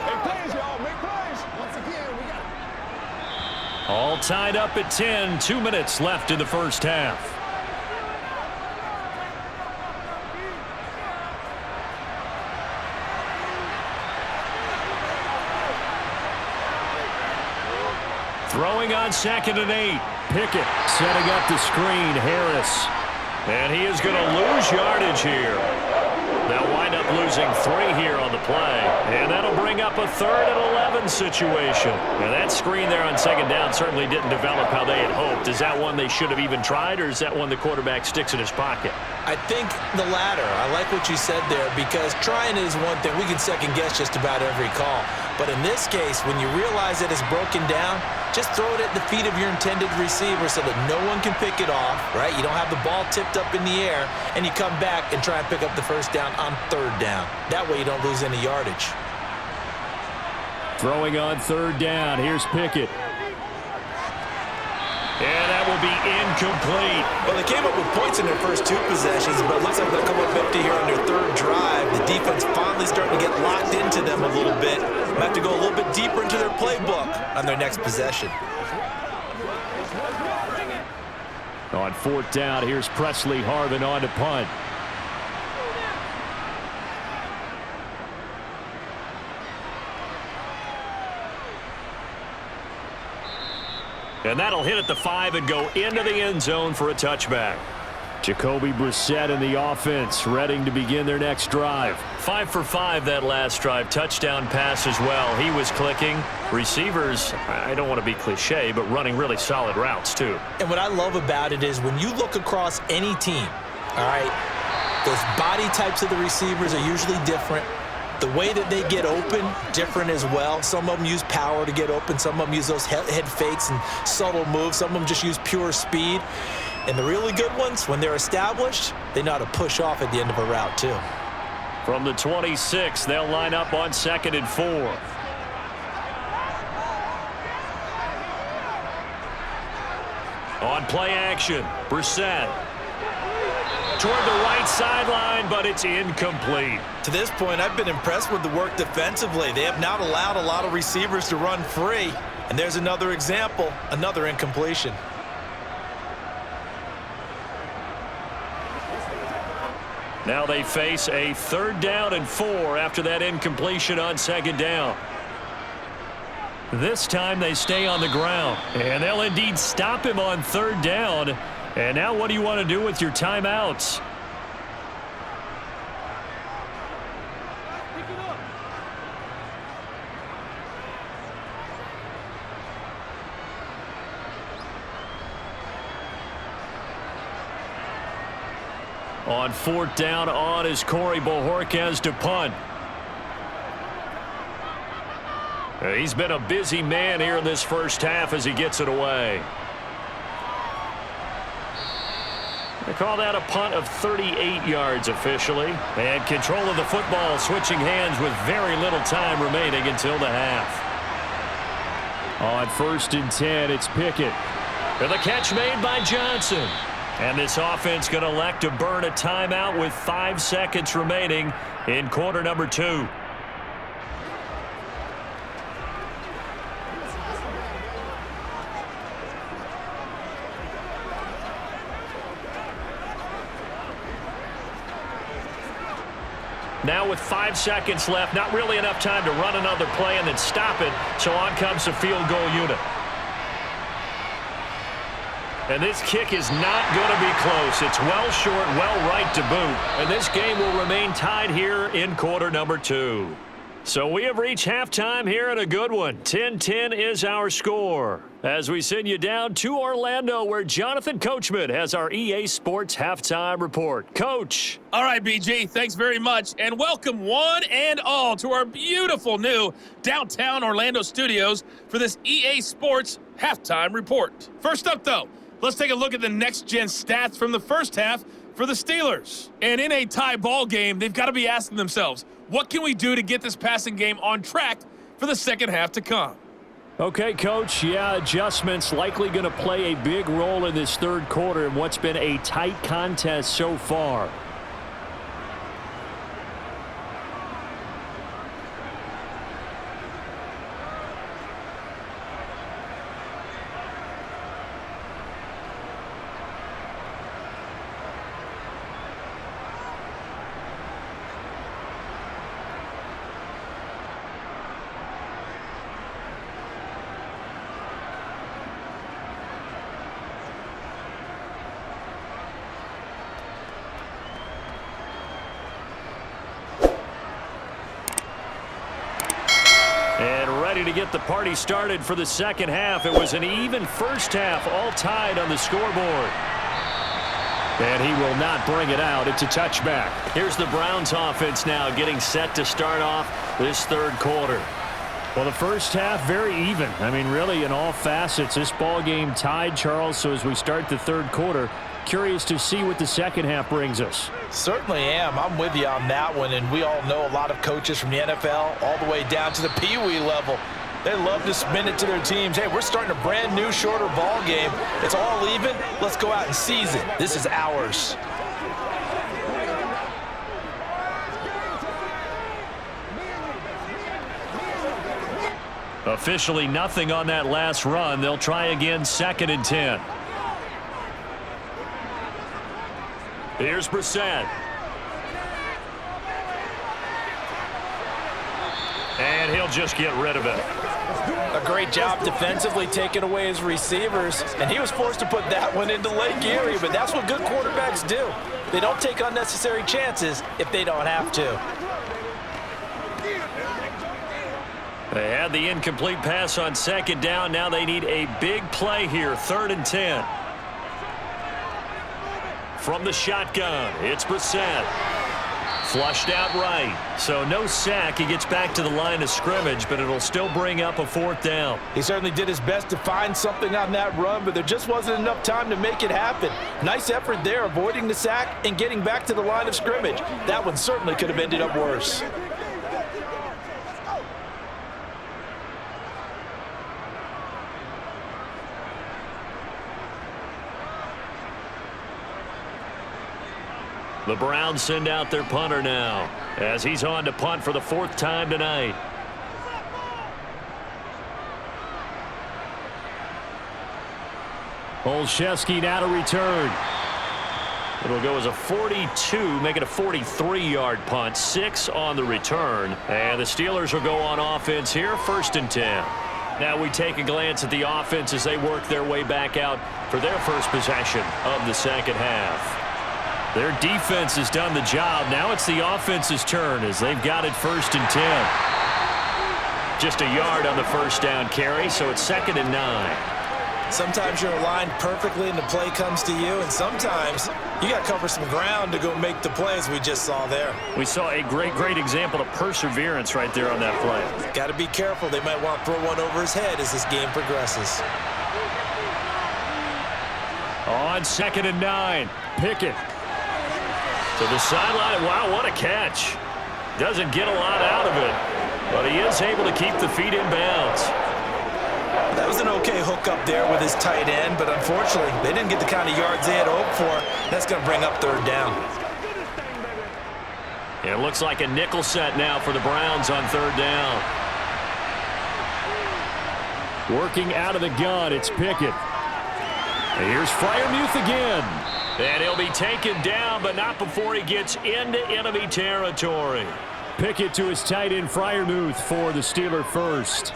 F: Make plays, y'all. Make plays. Once again, we got
C: all tied up at 10. 2 minutes left in the first half. Throwing on 2nd and 8. Pickett setting up the screen. Harris. And he is going to lose yardage here. They'll wind up losing 3 here on the play. And that'll bring up a 3rd and 11 situation. And that screen there on 2nd down certainly didn't develop how they had hoped. Is that one they should have even tried, or is that one the quarterback sticks in his pocket?
D: I think the latter. I like what you said there, because trying is one thing. We can second guess just about every call. But in this case, when you realize that it's broken down, just throw it at the feet of your intended receiver so that no one can pick it off, right? You don't have the ball tipped up in the air, and you come back and try and pick up the 1st down on 3rd down. That way you don't lose any yardage.
C: Throwing on 3rd down. Here's Pickett. And that will be incomplete.
D: Well, they came up with points in their first 2 possessions, but it looks like they'll come up empty here on their 3rd drive. The defense finally starting to get locked into them a little bit. Might have to go a little bit deeper into their playbook on their next possession.
C: On 4th down, here's Presley Harvin on to punt. And that'll hit at the 5 and go into the end zone for a touchback. Jacoby Brissett in the offense, ready to begin their next drive. 5 for 5 that last drive. Touchdown pass as well. He was clicking. Receivers, I don't want to be cliche, but running really solid routes too.
D: And what I love about it is when you look across any team, all right, those body types of the receivers are usually different. The way that they get open, different as well. Some of them use power to get open. Some of them use those head fakes and subtle moves. Some of them just use pure speed. And the really good ones, when they're established, they know how to push off at the end of a route too.
C: From the 26, they'll line up on 2nd and 4. On play action, Brissett. Toward the right sideline, but it's incomplete.
D: To this point, I've been impressed with the work defensively. They have not allowed a lot of receivers to run free. And there's another example, another incompletion.
C: Now they face a 3rd down and 4 after that incompletion on 2nd down. This time they stay on the ground, and they'll indeed stop him on 3rd down. And now what do you want to do with your timeouts? On 4th down, on is Corey Bojorquez to punt. He's been a busy man here in this first half as he gets it away. They call that a punt of 38 yards officially. And control of the football switching hands with very little time remaining until the half. On 1st and 10, it's Pickett. And the catch made by Johnson. And this offense going to elect to burn a timeout with 5 seconds remaining in quarter number 2. Now with 5 seconds left, not really enough time to run another play and then stop it. So on comes the field goal unit. And this kick is not going to be close. It's well short, well right to boot. And this game will remain tied here in quarter number 2. So we have reached halftime here in a good one. 10-10 is our score. As we send you down to Orlando, where Jonathan Coachman has our EA Sports Halftime Report. Coach.
G: All right, BG, thanks very much. And welcome one and all to our beautiful new downtown Orlando studios for this EA Sports Halftime Report. First up, though, let's take a look at the next-gen stats from the first half for the Steelers. And in a tie ball game, they've got to be asking themselves, what can we do to get this passing game on track for the second half to come?
C: Okay, Coach, yeah, adjustments likely going to play a big role in this third quarter in what's been a tight contest so far. to get the party started for the second half. It was an even first half, all tied on the scoreboard. And he will not bring it out. It's a touchback. Here's the Browns offense now getting set to start off this third quarter.
E: Well, the first half, very even. I mean, really, in all facets, this ball game tied, Charles. So as we start the third quarter, curious to see what the second half brings us.
D: Certainly am. I'm with you on that one, and we all know a lot of coaches from the NFL all the way down to the Pee-wee level. They love to spin it to their teams. Hey, we're starting a brand new, shorter ball game. It's all even. Let's go out and seize it. This is ours.
C: Officially nothing on that last run. They'll try again, 2nd and 10. Here's Brissett. And he'll just get rid of it.
D: A great job defensively taking away his receivers, and he was forced to put that one into Lake Erie, but that's what good quarterbacks do. They don't take unnecessary chances if they don't have to.
C: They had the incomplete pass on 2nd down. Now they need a big play here, 3rd and 10. From the shotgun, it's Brissett. Flushed out right. So no sack. He gets back to the line of scrimmage, but it'll still bring up a 4th down.
D: He certainly did his best to find something on that run, but there just wasn't enough time to make it happen. Nice effort there, avoiding the sack and getting back to the line of scrimmage. That one certainly could have ended up worse.
C: The Browns send out their punter now as he's on to punt for the 4th time tonight.
E: Olszewski now to return.
C: It'll go as a 42, make it a 43-yard punt, 6 on the return. And the Steelers will go on offense here, 1st and 10. Now we take a glance at the offense as they work their way back out for their first possession of the second half. Their defense has done the job. Now it's the offense's turn as they've got it 1st and 10. Just a yard on the first down carry, so it's 2nd and 9.
D: Sometimes you're aligned perfectly and the play comes to you, and sometimes you got to cover some ground to go make the plays we just saw there.
C: We saw a great example of perseverance right there on that play.
D: Got to be careful. They might want to throw one over his head as this game progresses.
C: On 2nd and 9, Pickett. To the sideline. Wow, what a catch. Doesn't get a lot out of it, but he is able to keep the feet in bounds.
D: That was an okay hook up there with his tight end, but unfortunately, they didn't get the kind of yards they had hoped for. That's going to bring up 3rd down.
C: It looks like a nickel set now for the Browns on 3rd down.
E: Working out of the gun, it's Pickett. And here's Freiermuth again.
C: And he'll be taken down, but not before he gets into enemy territory.
E: Pickett to his tight end, Freiermuth, for the Steeler first.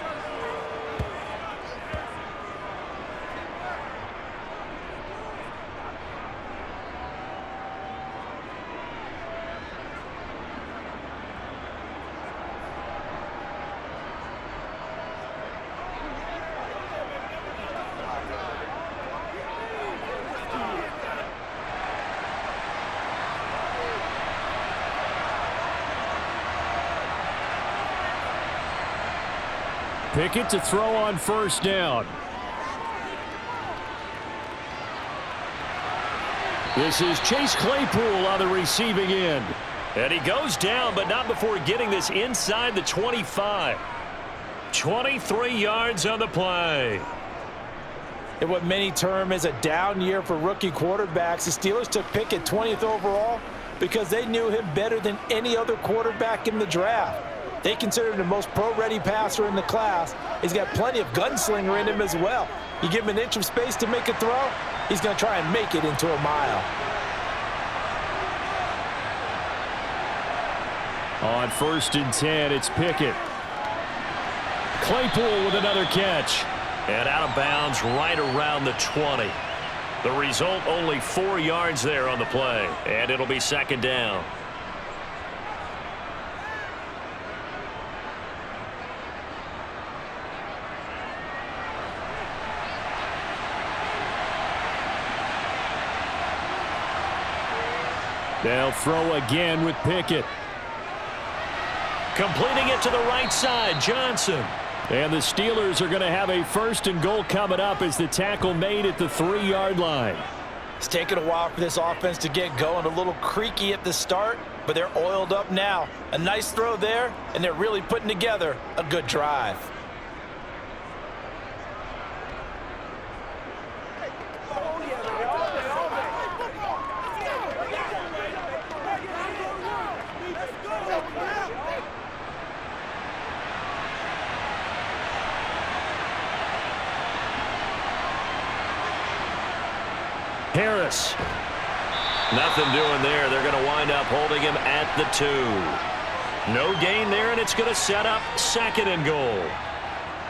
E: Pickett to throw on 1st down. This is Chase Claypool on the receiving end.
C: And he goes down, but not before getting this inside the 25. 23 yards on the play.
D: In what many term is a down year for rookie quarterbacks, the Steelers took Pickett 20th overall because they knew him better than any other quarterback in the draft. They consider him the most pro-ready passer in the class. He's got plenty of gunslinger in him as well. You give him an inch of space to make a throw, he's going to try and make it into a mile.
E: On 1st and 10, it's Pickett. Claypool with another catch.
C: And out of bounds right around the 20. The result, only 4 yards there on the play. And it'll be 2nd down.
E: They'll throw again with Pickett.
C: Completing it to the right side, Johnson.
E: And the Steelers are going to have a 1st and goal coming up as the tackle made at the 3-yard line.
D: It's taken a while for this offense to get going. A little creaky at the start, but they're oiled up now. A nice throw there, and they're really putting together a good drive.
C: Harris. Nothing doing there. They're going to wind up holding him at the 2. No gain there, and it's going to set up 2nd and goal.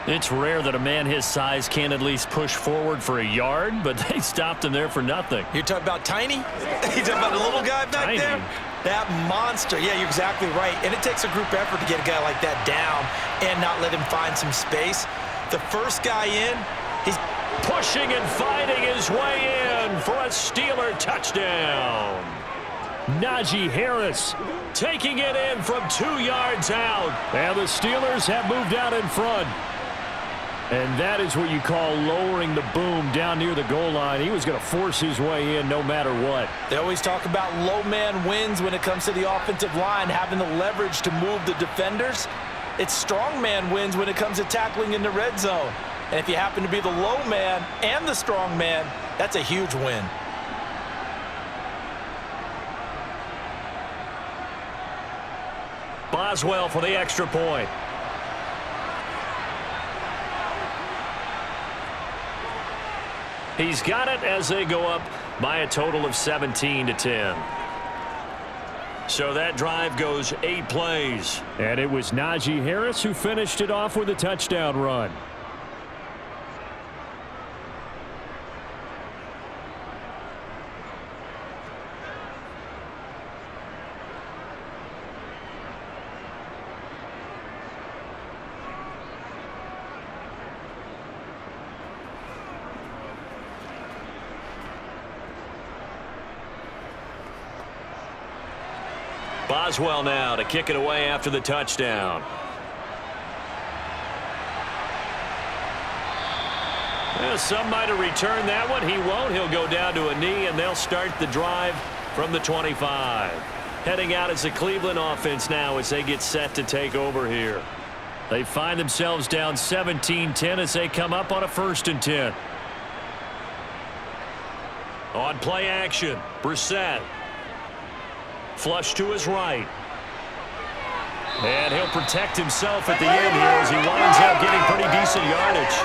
E: It's rare that a man his size can at least push forward for a yard, but they stopped him there for nothing.
D: You're talking about Tiny? You're talking about the little guy back there? That monster. Yeah, you're exactly right. And it takes a group effort to get a guy like that down and not let him find some space. The first guy in, he's
C: pushing and fighting his way in for a Steeler touchdown.
E: Najee Harris taking it in from 2 yards out. And the Steelers have moved out in front. And that is what you call lowering the boom down near the goal line. He was going to force his way in no matter what.
D: They always talk about low man wins when it comes to the offensive line, having the leverage to move the defenders. It's strong man wins when it comes to tackling in the red zone. And if you happen to be the low man and the strong man, that's a huge win.
C: Boswell for the extra point. He's got it as they go up by a total of 17-10. So that drive goes 8 plays.
E: And it was Najee Harris who finished it off with a touchdown run.
C: Boswell now to kick it away after the touchdown. Well, some might have returned that one. He won't. He'll go down to a knee, and they'll start the drive from the 25. Heading out as the Cleveland offense now as they get set to take over here. They find themselves down 17-10 as they come up on a 1st and 10. On play action, Brissett. Flush to his right. And he'll protect himself at the end here as he winds up getting pretty decent yardage.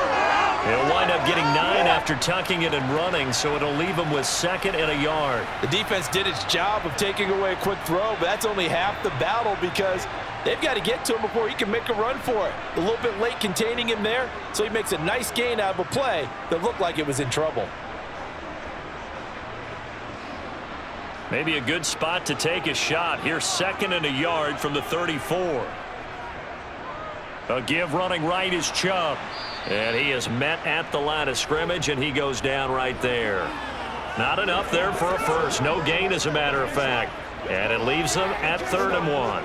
C: He'll wind up getting 9 after tucking it and running, so it'll leave him with 2nd and a yard.
D: The defense did its job of taking away a quick throw, but that's only half the battle because they've got to get to him before he can make a run for it. A little bit late containing him there, so he makes a nice gain out of a play that looked like it was in trouble.
C: Maybe a good spot to take a shot. Here's 2nd and a yard from the 34. A give running right is Chubb. And he is met at the line of scrimmage, and he goes down right there. Not enough there for a first. No gain, as a matter of fact. And it leaves them at 3rd and 1.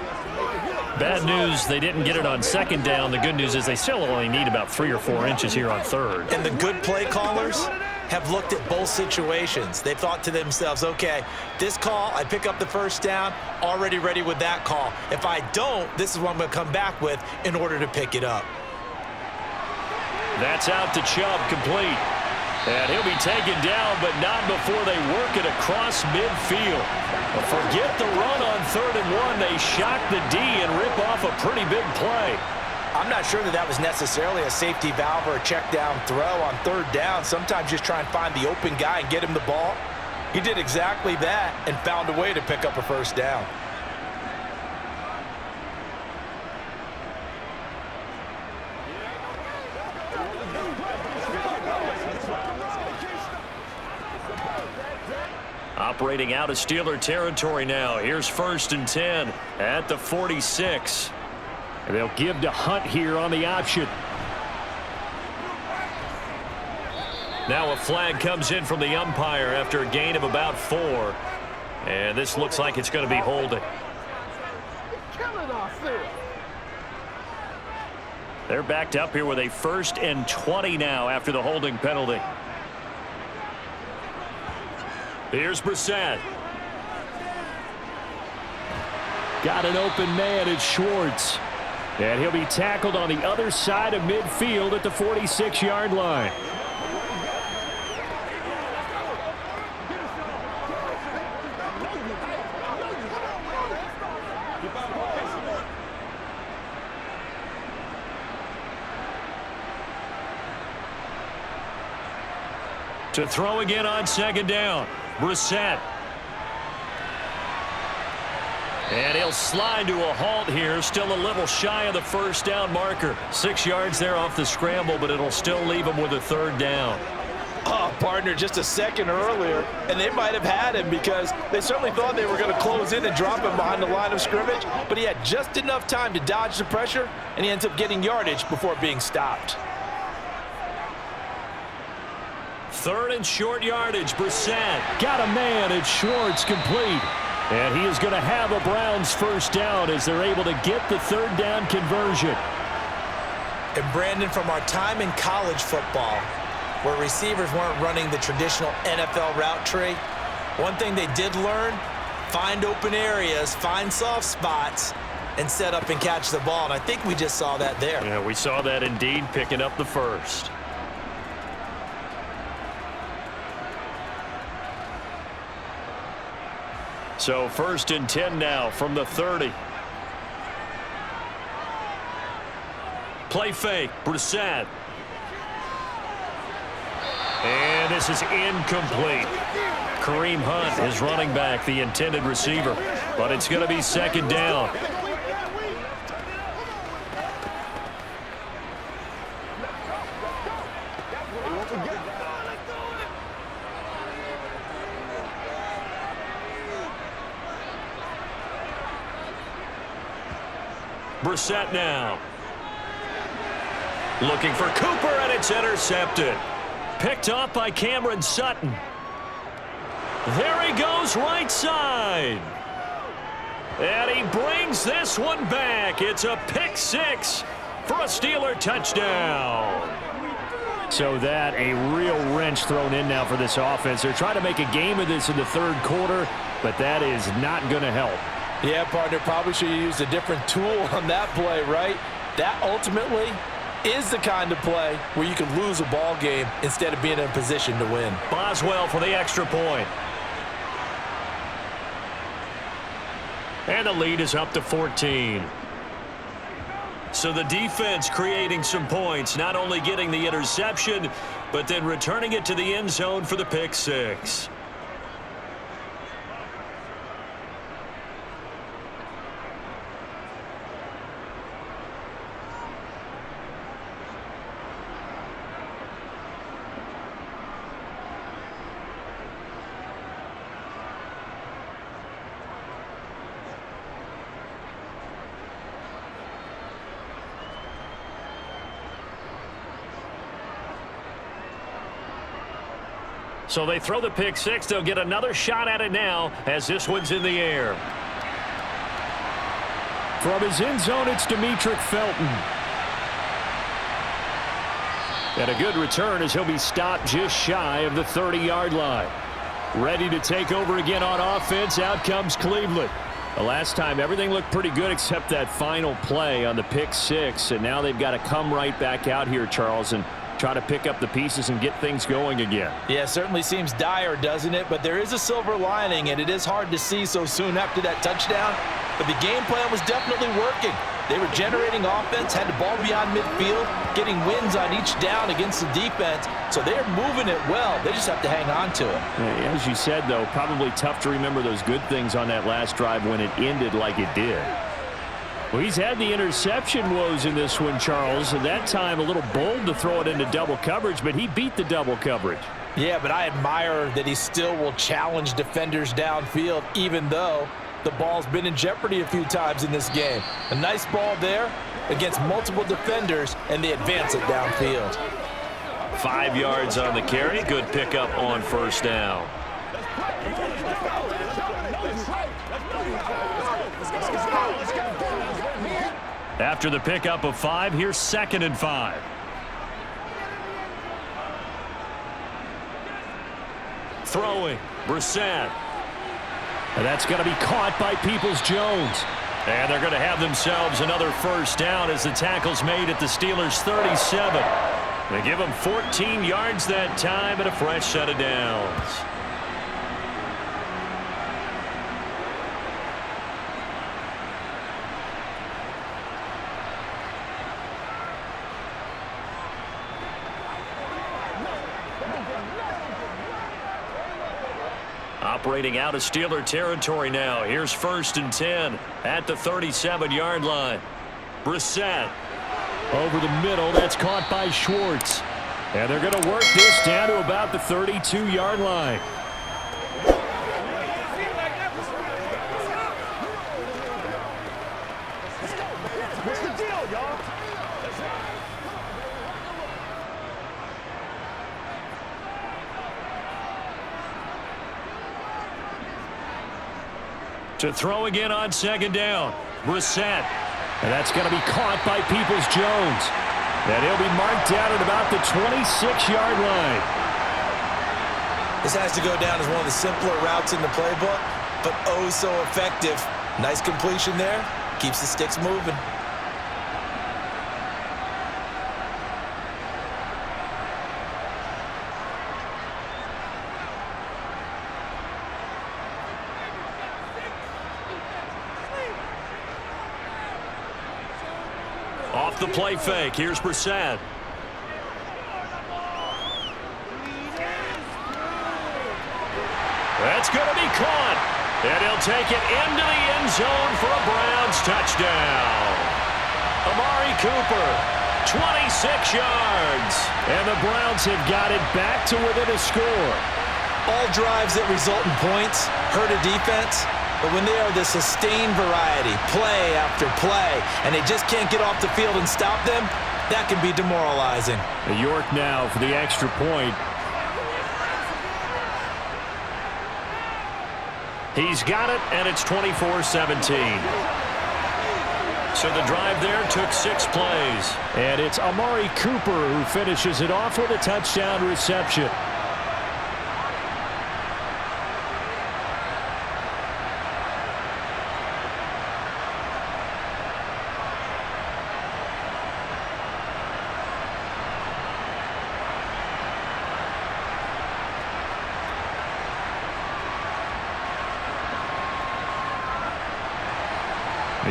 E: Bad news, they didn't get it on 2nd down. The good news is they still only need about 3 or 4 inches here on 3rd.
D: And the good play callers have looked at both situations. They've thought to themselves, okay, this call, I pick up the 1st down, already ready with that call. If I don't, this is what I'm going to come back with in order to pick it up.
C: That's out to Chubb, complete. And he'll be taken down, but not before they work it across midfield. Forget the run on 3rd and 1. They shock the D and rip off a pretty big play.
D: I'm not sure that was necessarily a safety valve or a check down throw on 3rd down. Sometimes just try and find the open guy and get him the ball. He did exactly that and found a way to pick up a 1st down.
C: Operating out of Steeler territory now. Here's 1st and 10 at the 46.
E: And they'll give to Hunt here on the option.
C: Now a flag comes in from the umpire after a gain of about 4. And this looks like it's going to be holding. They're backed up here with a 1st and 20 now after the holding penalty. Here's Brissett.
E: Got an open man. It's Schwartz. And he'll be tackled on the other side of midfield at the 46-yard line.
C: To throw again on 2nd down. Brissett. And he'll slide to a halt here. Still a little shy of the 1st down marker. 6 yards there off the scramble, but it'll still leave him with a 3rd down.
D: Oh, partner, just a second earlier, and they might have had him because they certainly thought they were going to close in and drop him behind the line of scrimmage, but he had just enough time to dodge the pressure, and he ends up getting yardage before being stopped.
C: 3rd and short yardage. Brissett.
E: Got a man. It's Schwartz, complete. And he is going to have a Browns 1st down as they're able to get the 3rd down conversion.
H: And Brandon, from our time in college football, where receivers weren't running the traditional NFL route tree, one thing they did learn, find open areas, find soft spots, and set up and catch the ball. And I think we just saw that there.
C: Yeah, we saw that indeed, picking up the 1st. So 1st and 10 now from the 30. Play fake. Brissett. And this is incomplete. Kareem Hunt is running back, the intended receiver. But it's going to be 2nd down. Brissett now. Looking for Cooper, and it's intercepted. Picked off by Cameron Sutton. There he goes, right side. And he brings this one back. It's a pick 6 for a Steeler touchdown.
E: So that a real wrench thrown in now for this offense. They're trying to make a game of this in the 3rd quarter, but that is not going to help.
D: Yeah, partner, probably should have used a different tool on that play, right? That ultimately is the kind of play where you can lose a ball game instead of being in a position to win.
C: Boswell for the extra point. And the lead is up to 14. So the defense creating some points, not only getting the interception, but then returning it to the end zone for the pick 6. So they throw the pick 6. They'll get another shot at it now as this one's in the air.
E: From his end zone, it's Demetric Felton. And a good return as he'll be stopped just shy of the 30-yard line. Ready to take over again on offense. Out comes Cleveland. The last time, everything looked pretty good except that final play on the pick 6. And now they've got to come right back out here, Charles, and try to pick up the pieces and get things going again.
D: Yeah, certainly seems dire, doesn't it? But there is a silver lining, and it is hard to see so soon after that touchdown. But the game plan was definitely working. They were generating offense, had the ball beyond midfield, getting wins on each down against the defense. So they're moving it well. They just have to hang on to it.
E: Yeah, as you said, though, probably tough to remember those good things on that last drive when it ended like it did. Well, he's had the interception woes in this one, Charles, and that time a little bold to throw it into double coverage, but he beat the double coverage.
D: Yeah, but I admire that he still will challenge defenders downfield, even though the ball's been in jeopardy a few times in this game. A nice ball there against multiple defenders, and they advance it downfield.
C: 5 yards on the carry. Good pickup on 1st down. After the pickup of 5, here's 2nd and 5. Throwing, Brissett. And that's going to be caught by Peoples-Jones. And they're going to have themselves another first down as the tackle's made at the Steelers' 37. They give them 14 yards that time and a fresh set of downs. Operating out of Steeler territory now. Here's 1st and 10 at the 37-yard line. Brissett over the middle. That's caught by Schwartz. And they're going to work this down to about the 32-yard line.
F: What's the deal, y'all?
C: To throw again on 2nd down. Brissett. And that's going to be caught by Peoples-Jones. And he'll be marked down at about the 26-yard line.
H: This has to go down as one of the simpler routes in the playbook, but oh so effective. Nice completion there. Keeps the sticks moving.
C: Off the play fake. Here's Brissett. That's going to be caught. And he'll take it into the end zone for a Browns touchdown. Amari Cooper, 26 yards. And the Browns have got it back to within a score.
H: All drives that result in points hurt a defense, but when they are the sustained variety, play after play, and they just can't get off the field and stop them, that can be demoralizing.
C: York now for the extra point. He's got it, and it's 24-17. So the drive there took 6 plays. And it's Amari Cooper who finishes it off with a touchdown reception.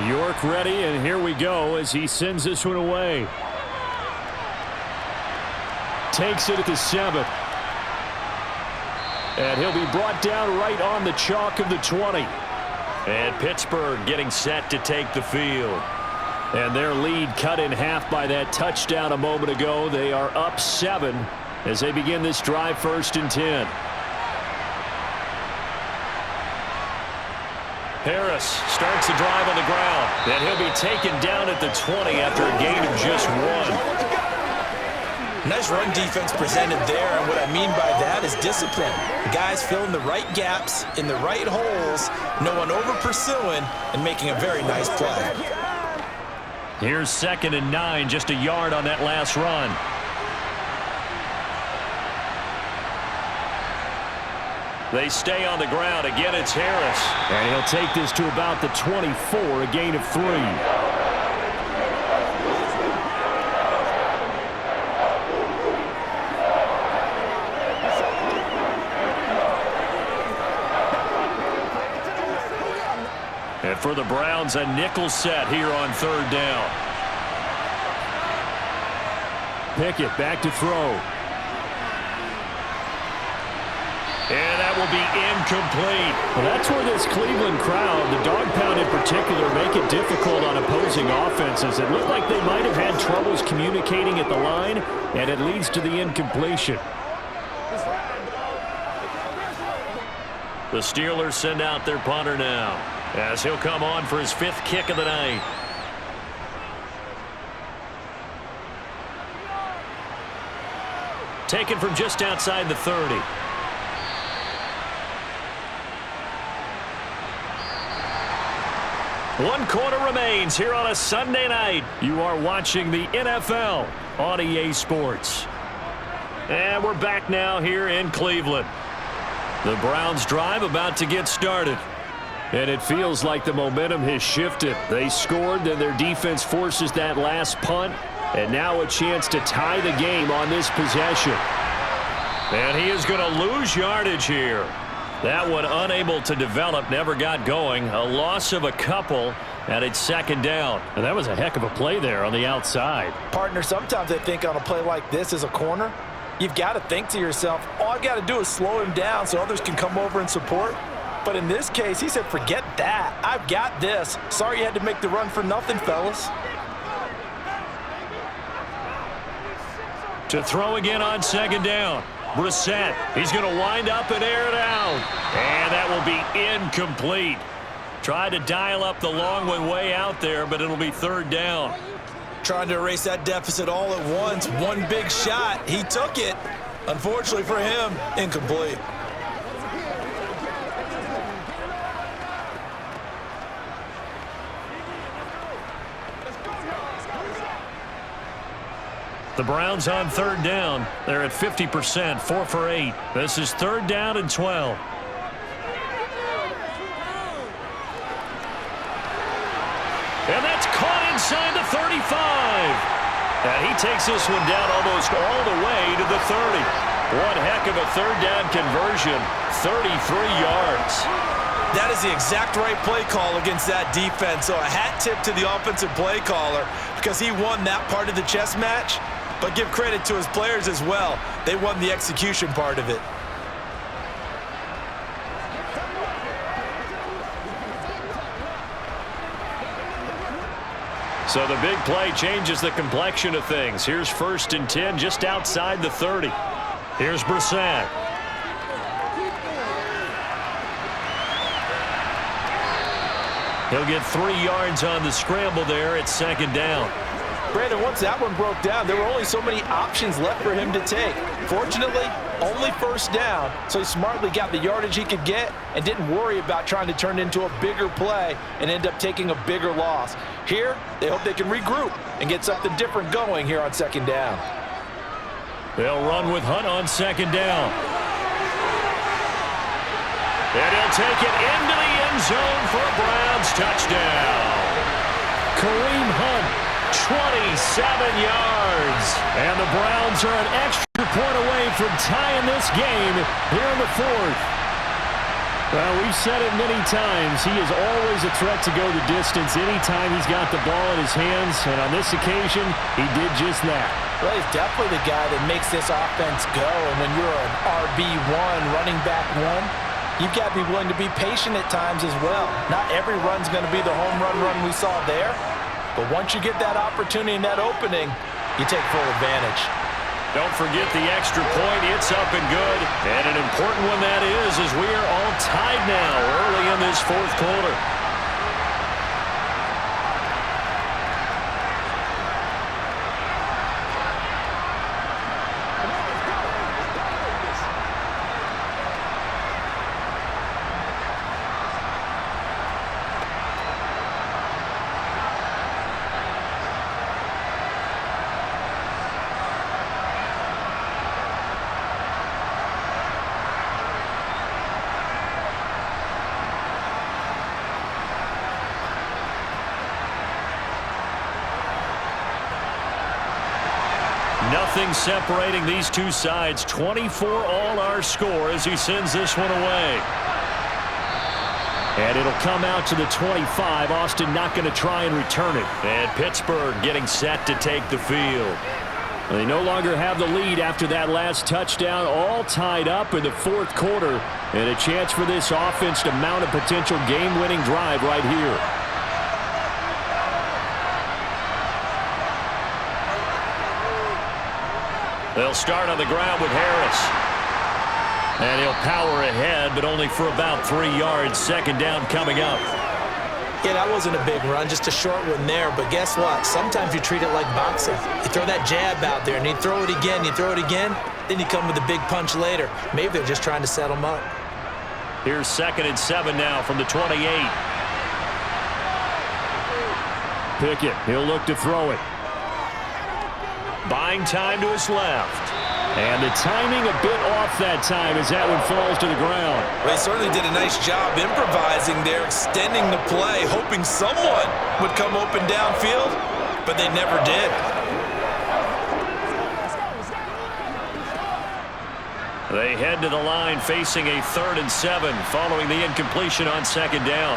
C: York ready, and here we go as he sends this one away. Takes it at the 7. And he'll be brought down right on the chalk of the 20. And Pittsburgh getting set to take the field. And their lead cut in half by that touchdown a moment ago. They are up 7 as they begin this drive 1st and 10. Harris starts the drive on the ground. And he'll be taken down at the 20 after a gain of just 1.
H: Nice run defense presented there, and what I mean by that is discipline. Guys filling the right gaps in the right holes, no one over pursuing, and making a very nice play.
C: Here's 2nd and 9, just a yard on that last run. They stay on the ground. Again, it's Harris. And he'll take this to about the 24, a gain of 3. And for the Browns, a nickel set here on 3rd down. Pickett back to throw. And that will be incomplete.
E: Well, that's where this Cleveland crowd, the dog pound in particular, make it difficult on opposing offenses. It looked like they might have had troubles communicating at the line, and it leads to the incompletion.
C: The Steelers send out their punter now, as he'll come on for his 5th kick of the night. Taken from just outside the 30. 1 quarter remains here on a Sunday night. You are watching the NFL on EA Sports. And we're back now here in Cleveland. The Browns drive about to get started. And it feels like the momentum has shifted. They scored, then their defense forces that last punt. And now a chance to tie the game on this possession. And he is going to lose yardage here. That one unable to develop, never got going. A loss of a couple, and it's 2nd down.
E: And that was a heck of a play there on the outside.
D: Partner, sometimes I think on a play like this as a corner, you've got to think to yourself, all I've got to do is slow him down so others can come over and support. But in this case, he said, forget that. I've got this. Sorry you had to make the run for nothing, fellas.
C: To throw again on 2nd down. Brissett, he's going to wind up and air it out. And that will be incomplete. Tried to dial up the long one way out there, but it'll be 3rd down.
H: Trying to erase that deficit all at once. One big shot. He took it. Unfortunately for him, incomplete.
C: The Browns on 3rd down. They're at 50%, 4 for 8. This is 3rd down and 12. And that's caught inside the 35. And he takes this one down almost all the way to the 30. One heck of a 3rd down conversion, 33 yards.
H: That is the exact right play call against that defense. So a hat tip to the offensive play caller because he won that part of the chess match. But give credit to his players as well. They won the execution part of it.
C: So the big play changes the complexion of things. Here's 1st and 10 just outside the 30. Here's Brissett. He'll get 3 yards on the scramble there at 2nd down.
D: Brandon, once that one broke down, there were only so many options left for him to take. Fortunately, only 1st down, so he smartly got the yardage he could get and didn't worry about trying to turn it into a bigger play and end up taking a bigger loss. Here, they hope they can regroup and get something different going here on 2nd down.
C: They'll run with Hunt on 2nd down. And he'll take it into the end zone for a Browns touchdown. Kareem Hunt, 27 yards. And the Browns are an extra point away from tying this game here in the 4th.
E: Well, we've said it many times. He is always a threat to go the distance anytime he's got the ball in his hands. And on this occasion, he did just that.
D: Well, he's definitely the guy that makes this offense go. And when you're an RB1, running back 1, you've got to be willing to be patient at times as well. Not every run's going to be the home run we saw there. But once you get that opportunity and that opening, you take full advantage.
C: Don't forget the extra point. It's up and good. And an important one that is, as we are all tied now early in this 4th quarter. Nothing separating these two sides. 24 all our score as he sends this one away. And it'll come out to the 25. Austin not going to try and return it. And Pittsburgh getting set to take the field. They no longer have the lead after that last touchdown. All tied up in the 4th quarter. And a chance for this offense to mount a potential game-winning drive right here. They'll start on the ground with Harris. And he'll power ahead, but only for about 3 yards. 2nd down coming up.
H: Yeah, that wasn't a big run, just a short one there. But guess what? Sometimes you treat it like boxing. You throw that jab out there, and you throw it again, then you come with a big punch later. Maybe they're just trying to set them up.
C: Here's 2nd and 7 now from the 28.
E: Pickett. He'll look to throw it.
C: Buying time to his left.
E: And the timing a bit off that time as that one falls to the ground.
H: They certainly did a nice job improvising there, extending the play, hoping someone would come open downfield, but they never did.
C: They head to the line facing a 3rd and 7 following the incompletion on 2nd down.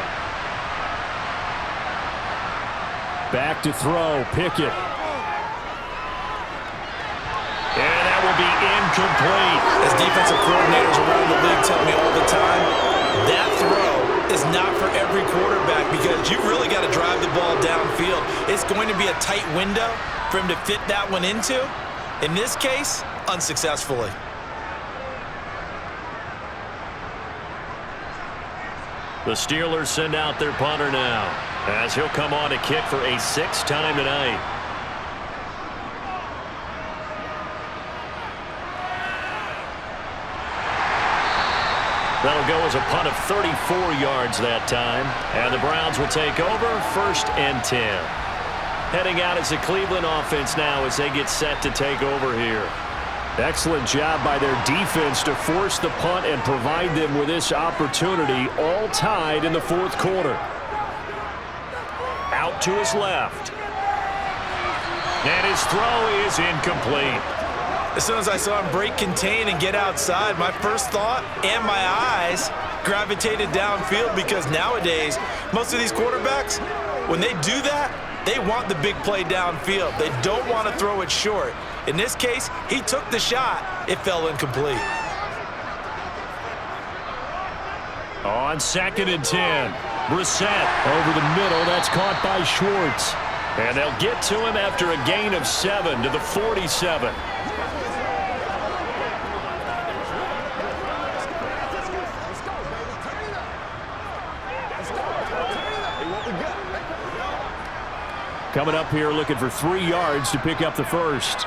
E: Back to throw, Pickett.
C: And that will be incomplete.
H: As defensive coordinators around the league tell me all the time, that throw is not for every quarterback because you really got to drive the ball downfield. It's going to be a tight window for him to fit that one into. In this case, unsuccessfully.
C: The Steelers send out their punter now, as he'll come on to kick for a 6th time tonight. That'll go as a punt of 34 yards that time, and the Browns will take over 1st and 10. Heading out as the Cleveland offense now as they get set to take over here.
E: Excellent job by their defense to force the punt and provide them with this opportunity, all tied in the 4th quarter.
C: Out to his left. And his throw is incomplete.
H: As soon as I saw him break contain and get outside, my first thought and my eyes gravitated downfield because nowadays, most of these quarterbacks, when they do that, they want the big play downfield. They don't want to throw it short. In this case, he took the shot. It fell incomplete.
C: On 2nd and 10, Brissett.
E: Over the middle, that's caught by Schwartz.
C: And they'll get to him after a gain of 7 to the 47.
E: Coming up here looking for 3 yards to pick up the 1st.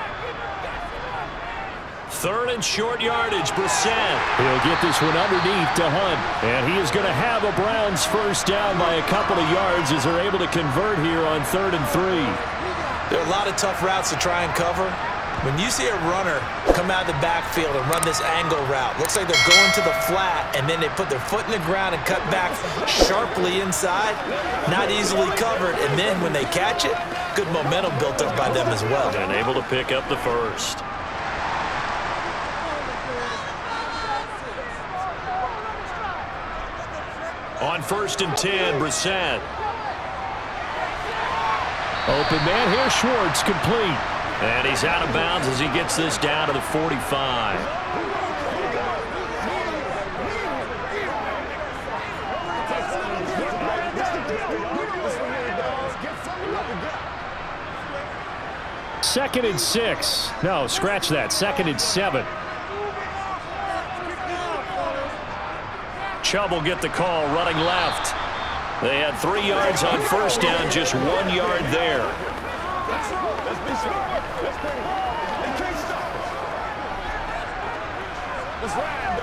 C: 3rd and short yardage, Brissett.
E: He'll get this one underneath to Hunt. And he is going to have a Browns 1st down by a couple of yards as they're able to convert here on 3rd and 3.
H: There are a lot of tough routes to try and cover. When you see a runner come out of the backfield and run this angle route, looks like they're going to the flat, and then they put their foot in the ground and cut back sharply inside, not easily covered. And then when they catch it, good momentum built up by them as well.
C: And able to pick up the 1st. On 1st and 10, Brissett.
E: Open man here, Schwartz, complete.
C: And he's out of bounds as he gets this down to the 45.
E: Second and 6. No, scratch that. 2nd and 7.
C: Chubb will get the call running left. They had 3 yards on 1st down, just 1 yard there.
F: Let's be smart. Let's bring it. They can't stop us. Let's ride,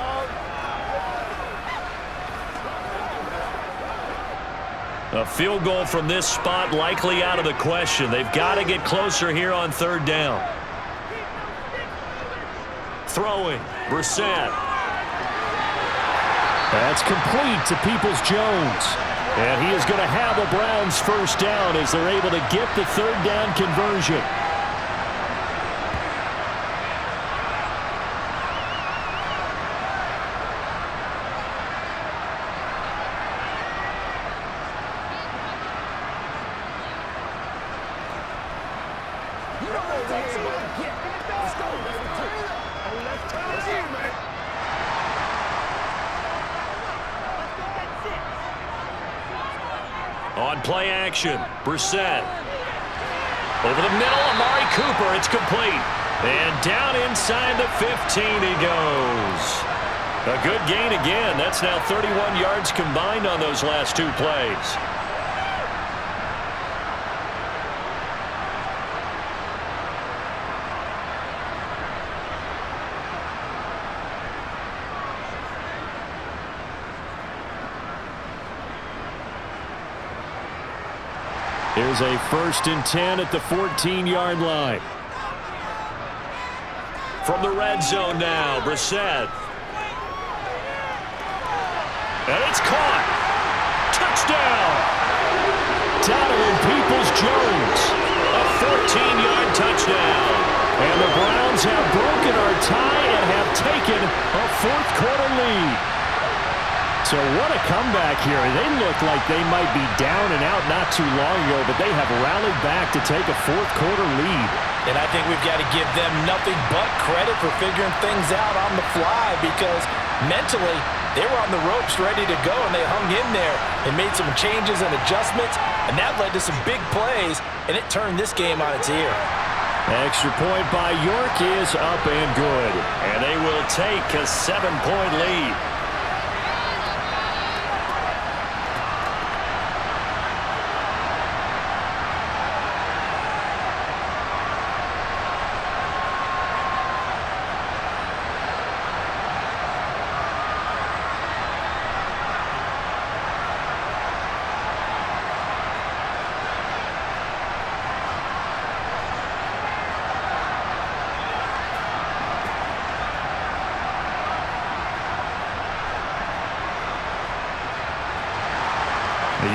F: dog.
C: A field goal from this spot likely out of the question. They've got to get closer here on 3rd down. Throwing, Brissett.
E: That's complete to Peoples-Jones. And he is going to have a Browns 1st down as they're able to get the 3rd down conversion.
C: On play action, Brissett. Over the middle, Amari Cooper, it's complete. And down inside the 15 he goes. A good gain again. That's now 31 yards combined on those last 2 plays. Here's a 1st and 10 at the 14-yard line. From the red zone now, Brissett. And it's caught. Touchdown. Donovan Peoples-Jones. A 14-yard touchdown. And the Browns have broken our tie and have taken a 4th-quarter lead. So what a comeback here. They look like they might be down and out not too long ago, but they have rallied back to take a 4th-quarter lead.
H: And I think we've got to give them nothing but credit for figuring things out on the fly, because mentally they were on the ropes ready to go, and they hung in there and made some changes and adjustments, and that led to some big plays, and it turned this game on its ear.
C: Extra point by York is up and good, and they will take a 7-point lead.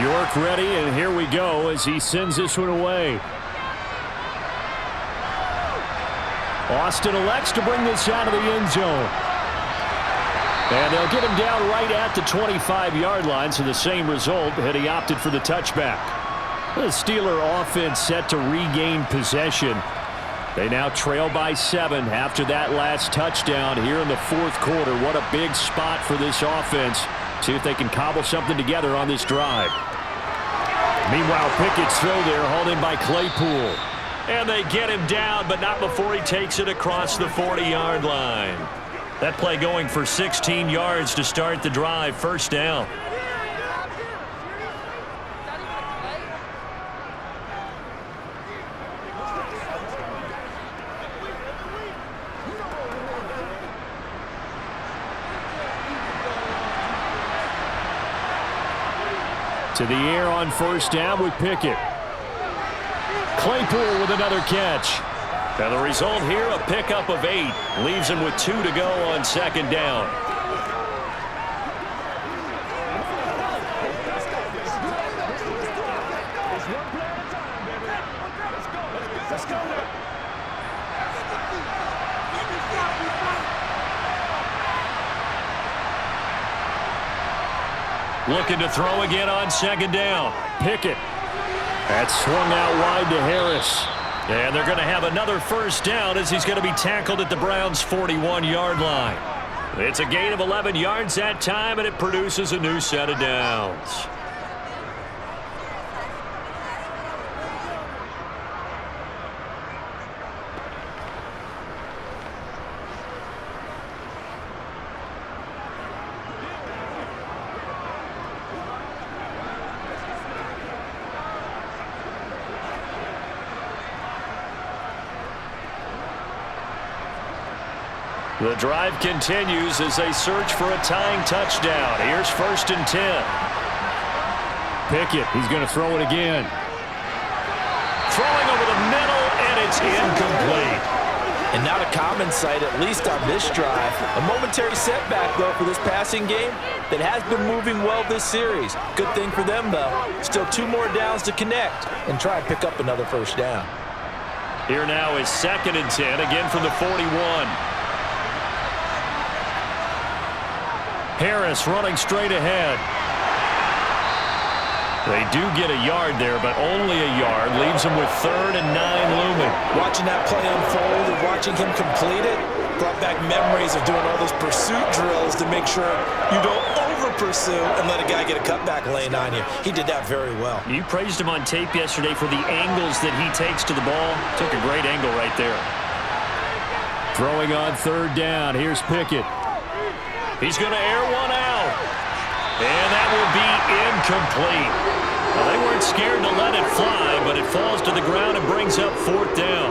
C: York ready, and here we go as he sends this one away. Austin elects to bring this out of the end zone. And they'll get him down right at the 25-yard line, so the same result had he opted for the touchback. The Steeler offense set to regain possession. They now trail by 7 after that last touchdown here in the 4th quarter. What a big spot for this offense. See if they can cobble something together on this drive. Meanwhile, Pickett's throw there hauled in by Claypool. And they get him down, but not before he takes it across the 40-yard line. That play going for 16 yards to start the drive. 1st down. To the air on 1st down with Pickett. Claypool with another catch. And the result here, a pickup of 8. Leaves him with 2 to go on 2nd down. Looking to throw again on 2nd down. Pickett. That's swung out wide to Harris. And they're going to have another 1st down as he's going to be tackled at the Browns' 41-yard line. It's a gain of 11 yards that time, and it produces a new set of downs. The drive continues as they search for a tying touchdown. Here's 1st and 10. Pickett, he's going to throw it again. Throwing over the middle, and it's incomplete.
H: And not a common sight, at least on this drive. A momentary setback, though, for this passing game that has been moving well this series. Good thing for them, though. Still 2 more downs to connect and try and pick up another 1st down.
C: Here now is 2nd and 10, again from the 41. Harris running straight ahead. They do get a yard there, but only a yard. Leaves them with 3rd and 9 looming.
H: Watching that play unfold and watching him complete it brought back memories of doing all those pursuit drills to make sure you don't over-pursue and let a guy get a cutback lane on you. He did that very well.
C: You praised him on tape yesterday for the angles that he takes to the ball. Took a great angle right there.
E: Throwing on 3rd down. Here's Pickett.
C: He's going to air one out. And that will be incomplete. Well, they weren't scared to let it fly, but it falls to the ground and brings up 4th down.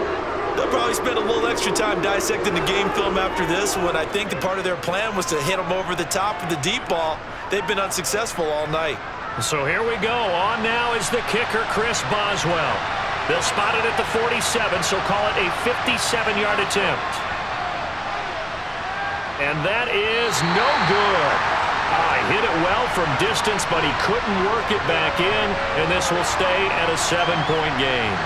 H: They'll probably spend a little extra time dissecting the game film after this one. I think the part of their plan was to hit them over the top of the deep ball. They've been unsuccessful all night.
C: So here we go. On now is the kicker, Chris Boswell. They'll spot it at the 47, so call it a 57-yard attempt. And that is no good. He hit it well from distance, but he couldn't work it back in, and this will stay at a 7-point game.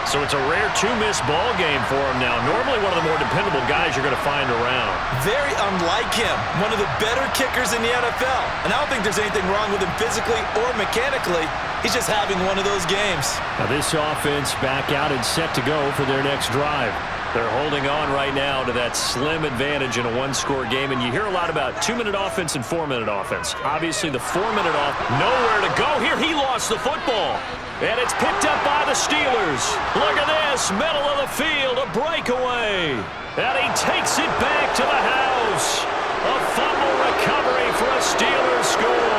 C: So it's a rare two-miss ball game for him now. Normally one of the more dependable guys you're going to find around.
H: Very unlike him. One of the better kickers in the NFL. And I don't think there's anything wrong with him physically or mechanically. He's just having one of those games.
C: Now this offense back out and set to go for their next drive. They're holding on right now to that slim advantage in a one-score game. And you hear a lot about 2-minute offense and 4-minute offense. Obviously the 4-minute off, nowhere to go. Here he lost the football. And it's picked up by the Steelers. Look at this, middle of the field, a breakaway. And he takes it back to the house. A fumble recovery for a Steelers score.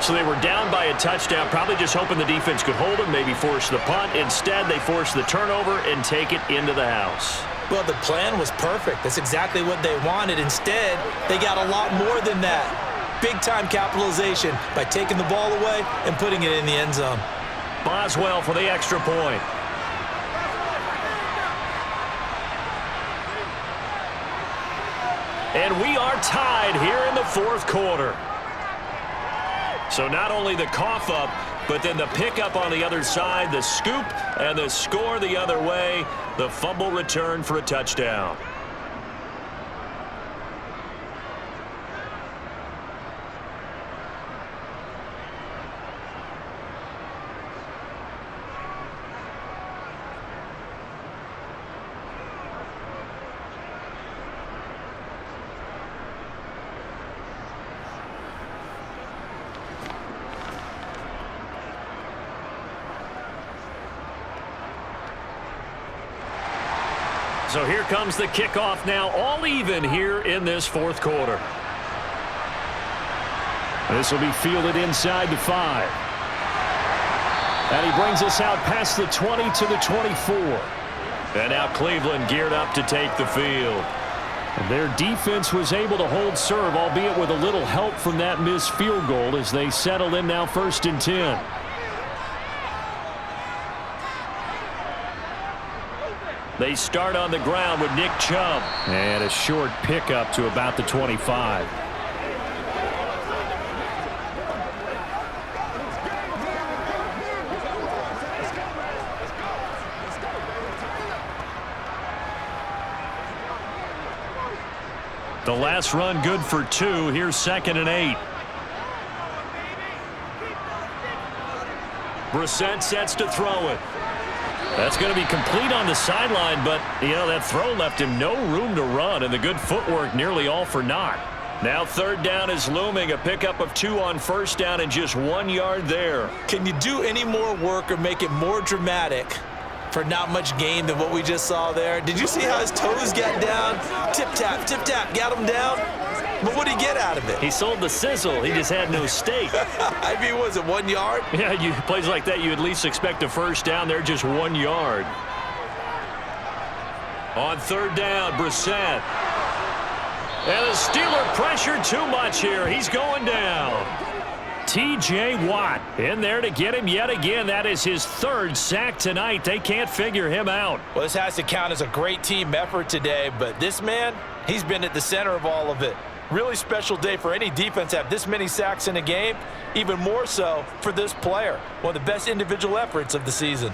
C: So they were down by a touchdown, probably just hoping the defense could hold them, maybe force the punt. Instead, they force the turnover and take it into the house.
H: Well, the plan was perfect. That's exactly what they wanted. Instead, they got a lot more than that. Big-time capitalization by taking the ball away and putting it in the end zone.
C: Boswell for the extra point. And we are tied here in the fourth quarter. So not only the cough up, but then the pickup on the other side, the scoop, and the score the other way, the fumble return for a touchdown. So here comes the kickoff now, all even here in this fourth quarter. This will be fielded inside the 5. And he brings us out past the 20 to the 24. And now Cleveland geared up to take the field. And their defense was able to hold serve, albeit with a little help from that missed field goal as they settle in now 1st and 10. They start on the ground with Nick Chubb. And a short pickup to about the 25. The last run good for 2. Here's 2nd and 8. Brissett sets to throw it. That's going to be complete on the sideline, but, that throw left him no room to run, and the good footwork nearly all for naught. Now 3rd down is looming, a pickup of 2 on 1st down and just 1 yard there.
H: Can you do any more work or make it more dramatic for not much gain than what we just saw there? Did you see how his toes got down? Tip-tap, got him down. But what did he get out of it?
C: He sold the sizzle. He just had no steak.
H: I mean, was it 1 yard?
C: Yeah, plays like that, you at least expect a 1st down. They're just 1 yard. On 3rd down, Brissett. And the Steeler pressure too much here. He's going down. T.J. Watt in there to get him yet again. That is his 3rd sack tonight. They can't figure him out.
H: Well, this has to count as a great team effort today, but this man, he's been at the center of all of it. Really special day for any defense to have this many sacks in a game, even more so for this player. One of the best individual efforts of the season.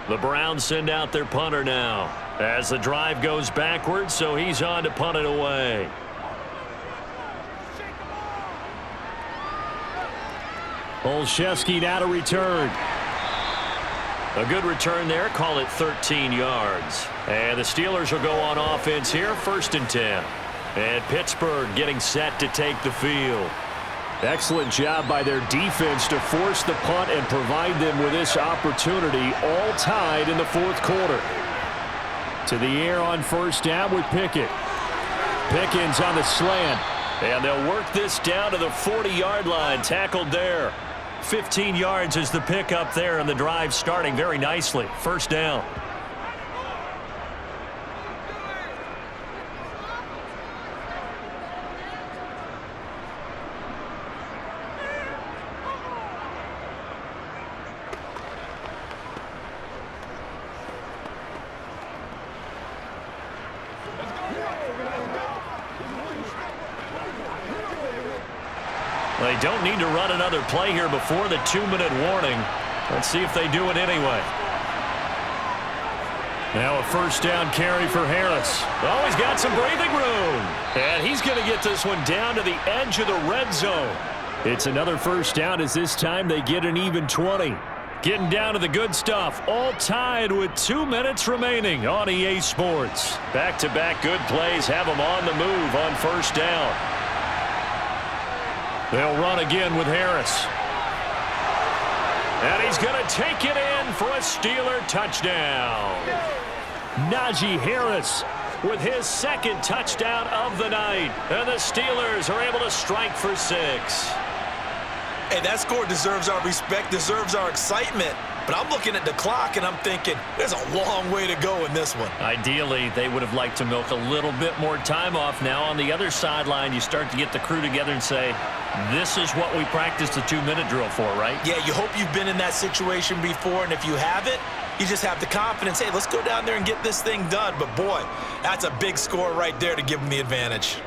C: The Browns send out their punter now as the drive goes backwards, so he's on to punt it away. Olszewski now to return. A good return there. Call it 13 yards. And the Steelers will go on offense here. 1st and 10. And Pittsburgh getting set to take the field. Excellent job by their defense to force the punt and provide them with this opportunity, all tied in the fourth quarter. To the air on 1st down with Pickett. Pickens on the slant. And they'll work this down to the 40-yard line. Tackled there. 15 yards is the pickup there, and the drive starting very nicely. First down. They don't need to run another play here before the 2-minute warning. Let's see if they do it anyway. Now a first down carry for Harris. Oh, he's got some breathing room. And he's going to get this one down to the edge of the red zone. It's another first down as this time they get an even 20. Getting down to the good stuff. All tied with 2 minutes remaining on EA Sports. Back-to-back good plays have them on the move on first down. They'll run again with Harris. And he's going to take it in for a Steeler touchdown. Najee Harris with his second touchdown of the night. And the Steelers are able to strike for 6.
H: Hey, that score deserves our respect, deserves our excitement. But I'm looking at the clock, and I'm thinking there's a long way to go in this one.
C: Ideally, they would have liked to milk a little bit more time off. Now, on the other sideline, you start to get the crew together and say, this is what we practiced the 2-minute drill for, right?
H: Yeah, you hope you've been in that situation before, and if you haven't, you just have the confidence, hey, let's go down there and get this thing done. But, boy, that's a big score right there to give them the advantage.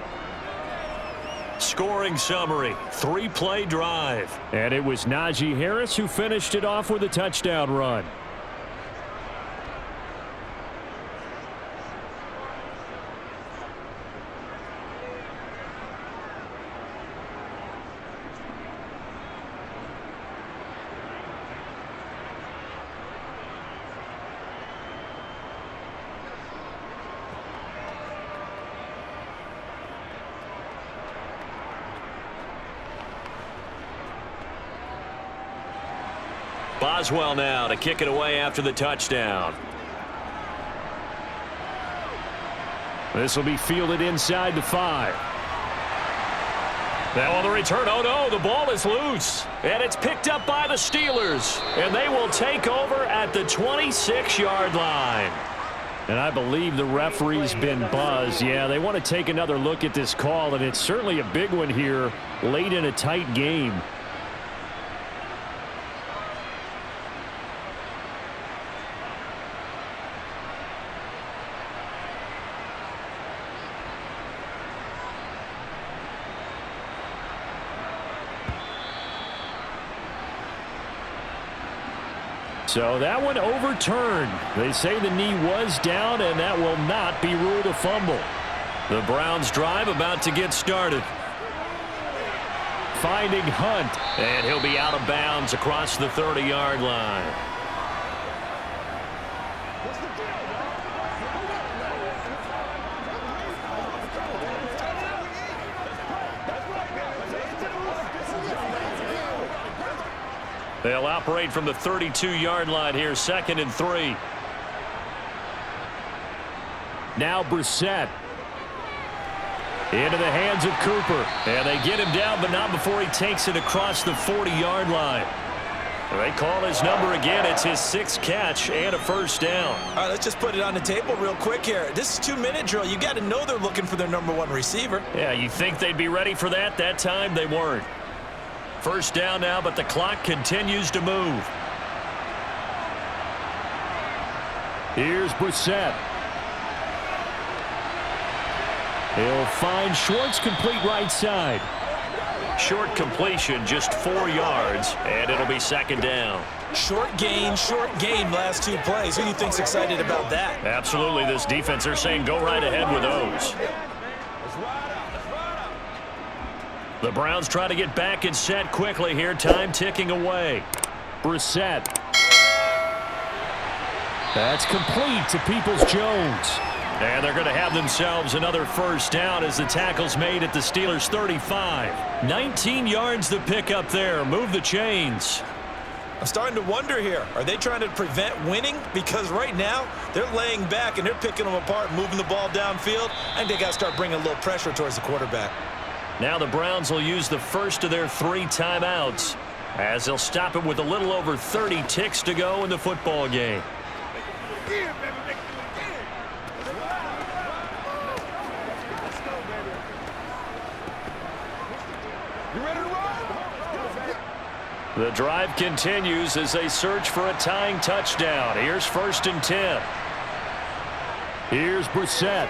C: Scoring summary, 3-play drive. And it was Najee Harris who finished it off with a touchdown run. Boswell now to kick it away after the touchdown. This will be fielded inside the 5. Now on the return, oh no, the ball is loose. And it's picked up by the Steelers. And they will take over at the 26-yard line. And I believe the referee's been buzzed. Yeah, they want to take another look at this call, and it's certainly a big one here late in a tight game. So that one overturned. They say the knee was down, and that will not be ruled a fumble. The Browns drive about to get started. Finding Hunt, and he'll be out of bounds across the 30-yard line. They'll operate from the 32-yard line here, 2nd and 3. Now Brissett. Into the hands of Cooper. And they get him down, but not before he takes it across the 40-yard line. They call his number again. It's his 6th catch and a first down.
H: All right, let's just put it on the table real quick here. This is 2-minute drill. You got to know they're looking for their number 1 receiver.
C: Yeah, you think they'd be ready for that? That time they weren't. First down now, but the clock continues to move. Here's Brissett. He'll find Schwartz, complete right side. Short completion, just 4 yards, and it'll be 2nd down.
H: Short gain last 2 plays. Who do you think's excited about that?
C: Absolutely, this defense, they're saying go right ahead with those. The Browns try to get back and set quickly here. Time ticking away. Brissett. That's complete to Peoples-Jones. And they're going to have themselves another first down as the tackle's made at the Steelers' 35. 19 yards the pick up there. Move the chains.
H: I'm starting to wonder here. Are they trying to prevent winning? Because right now, they're laying back and they're picking them apart, moving the ball downfield. I think they got to start bringing a little pressure towards the quarterback.
C: Now the Browns will use the first of their 3 timeouts. as they'll stop it with a little over 30 ticks to go in the football game. The drive continues as they search for a tying touchdown. Here's 1st and 10.
E: Here's Brissett.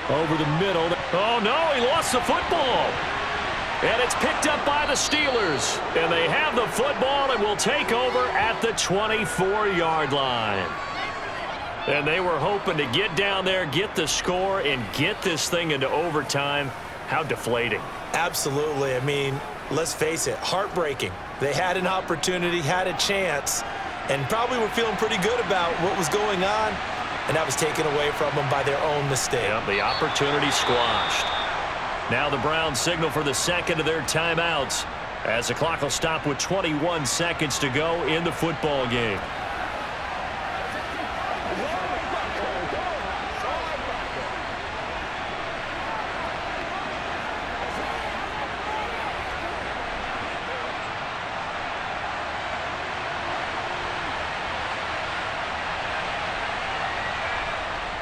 E: Over the middle.
C: Oh, no, he lost the football. And it's picked up by the Steelers. And they have the football and will take over at the 24-yard line. And they were hoping to get down there, get the score, and get this thing into overtime. How deflating.
H: Absolutely. I mean, let's face it, heartbreaking. They had an opportunity, had a chance, and probably were feeling pretty good about what was going on, and that was taken away from them by their own mistake.
C: Yep, the opportunity squashed. Now the Browns signal for the second of their timeouts as the clock will stop with 21 seconds to go in the football game.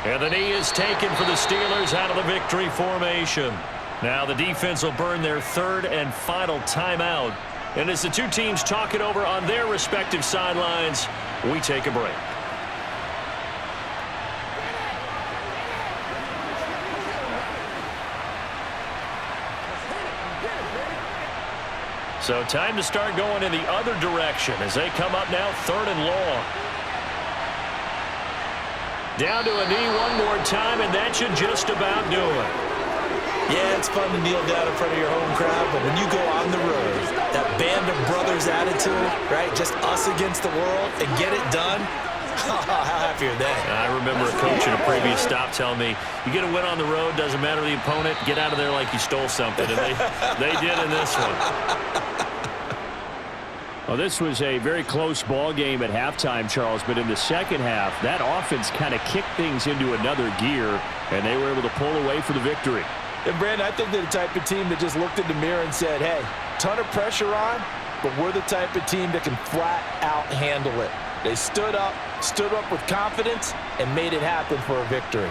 C: And the knee is taken for the Steelers out of the victory formation. Now the defense will burn their 3rd and final timeout. And as the two teams talk it over on their respective sidelines, we take a break. So time to start going in the other direction as they come up now 3rd and long. Down to a knee one more time, and that should just about do it.
H: Yeah, it's fun to kneel down in front of your home crowd, but when you go on the road, that band of brothers attitude, right, just us against the world, and get it done, how happy are they?
C: I remember a coach in a previous stop telling me, you get a win on the road, doesn't matter the opponent, get out of there like you stole something, and they did in this one.
E: Well, this was a very close ball game at halftime, Charles, but in the second half, that offense kind of kicked things into another gear, and they were able to pull away for the victory.
D: And, Brandon, I think they're the type of team that just looked in the mirror and said, hey, ton of pressure on, but we're the type of team that can flat out handle it. They stood up with confidence, and made it happen for a victory.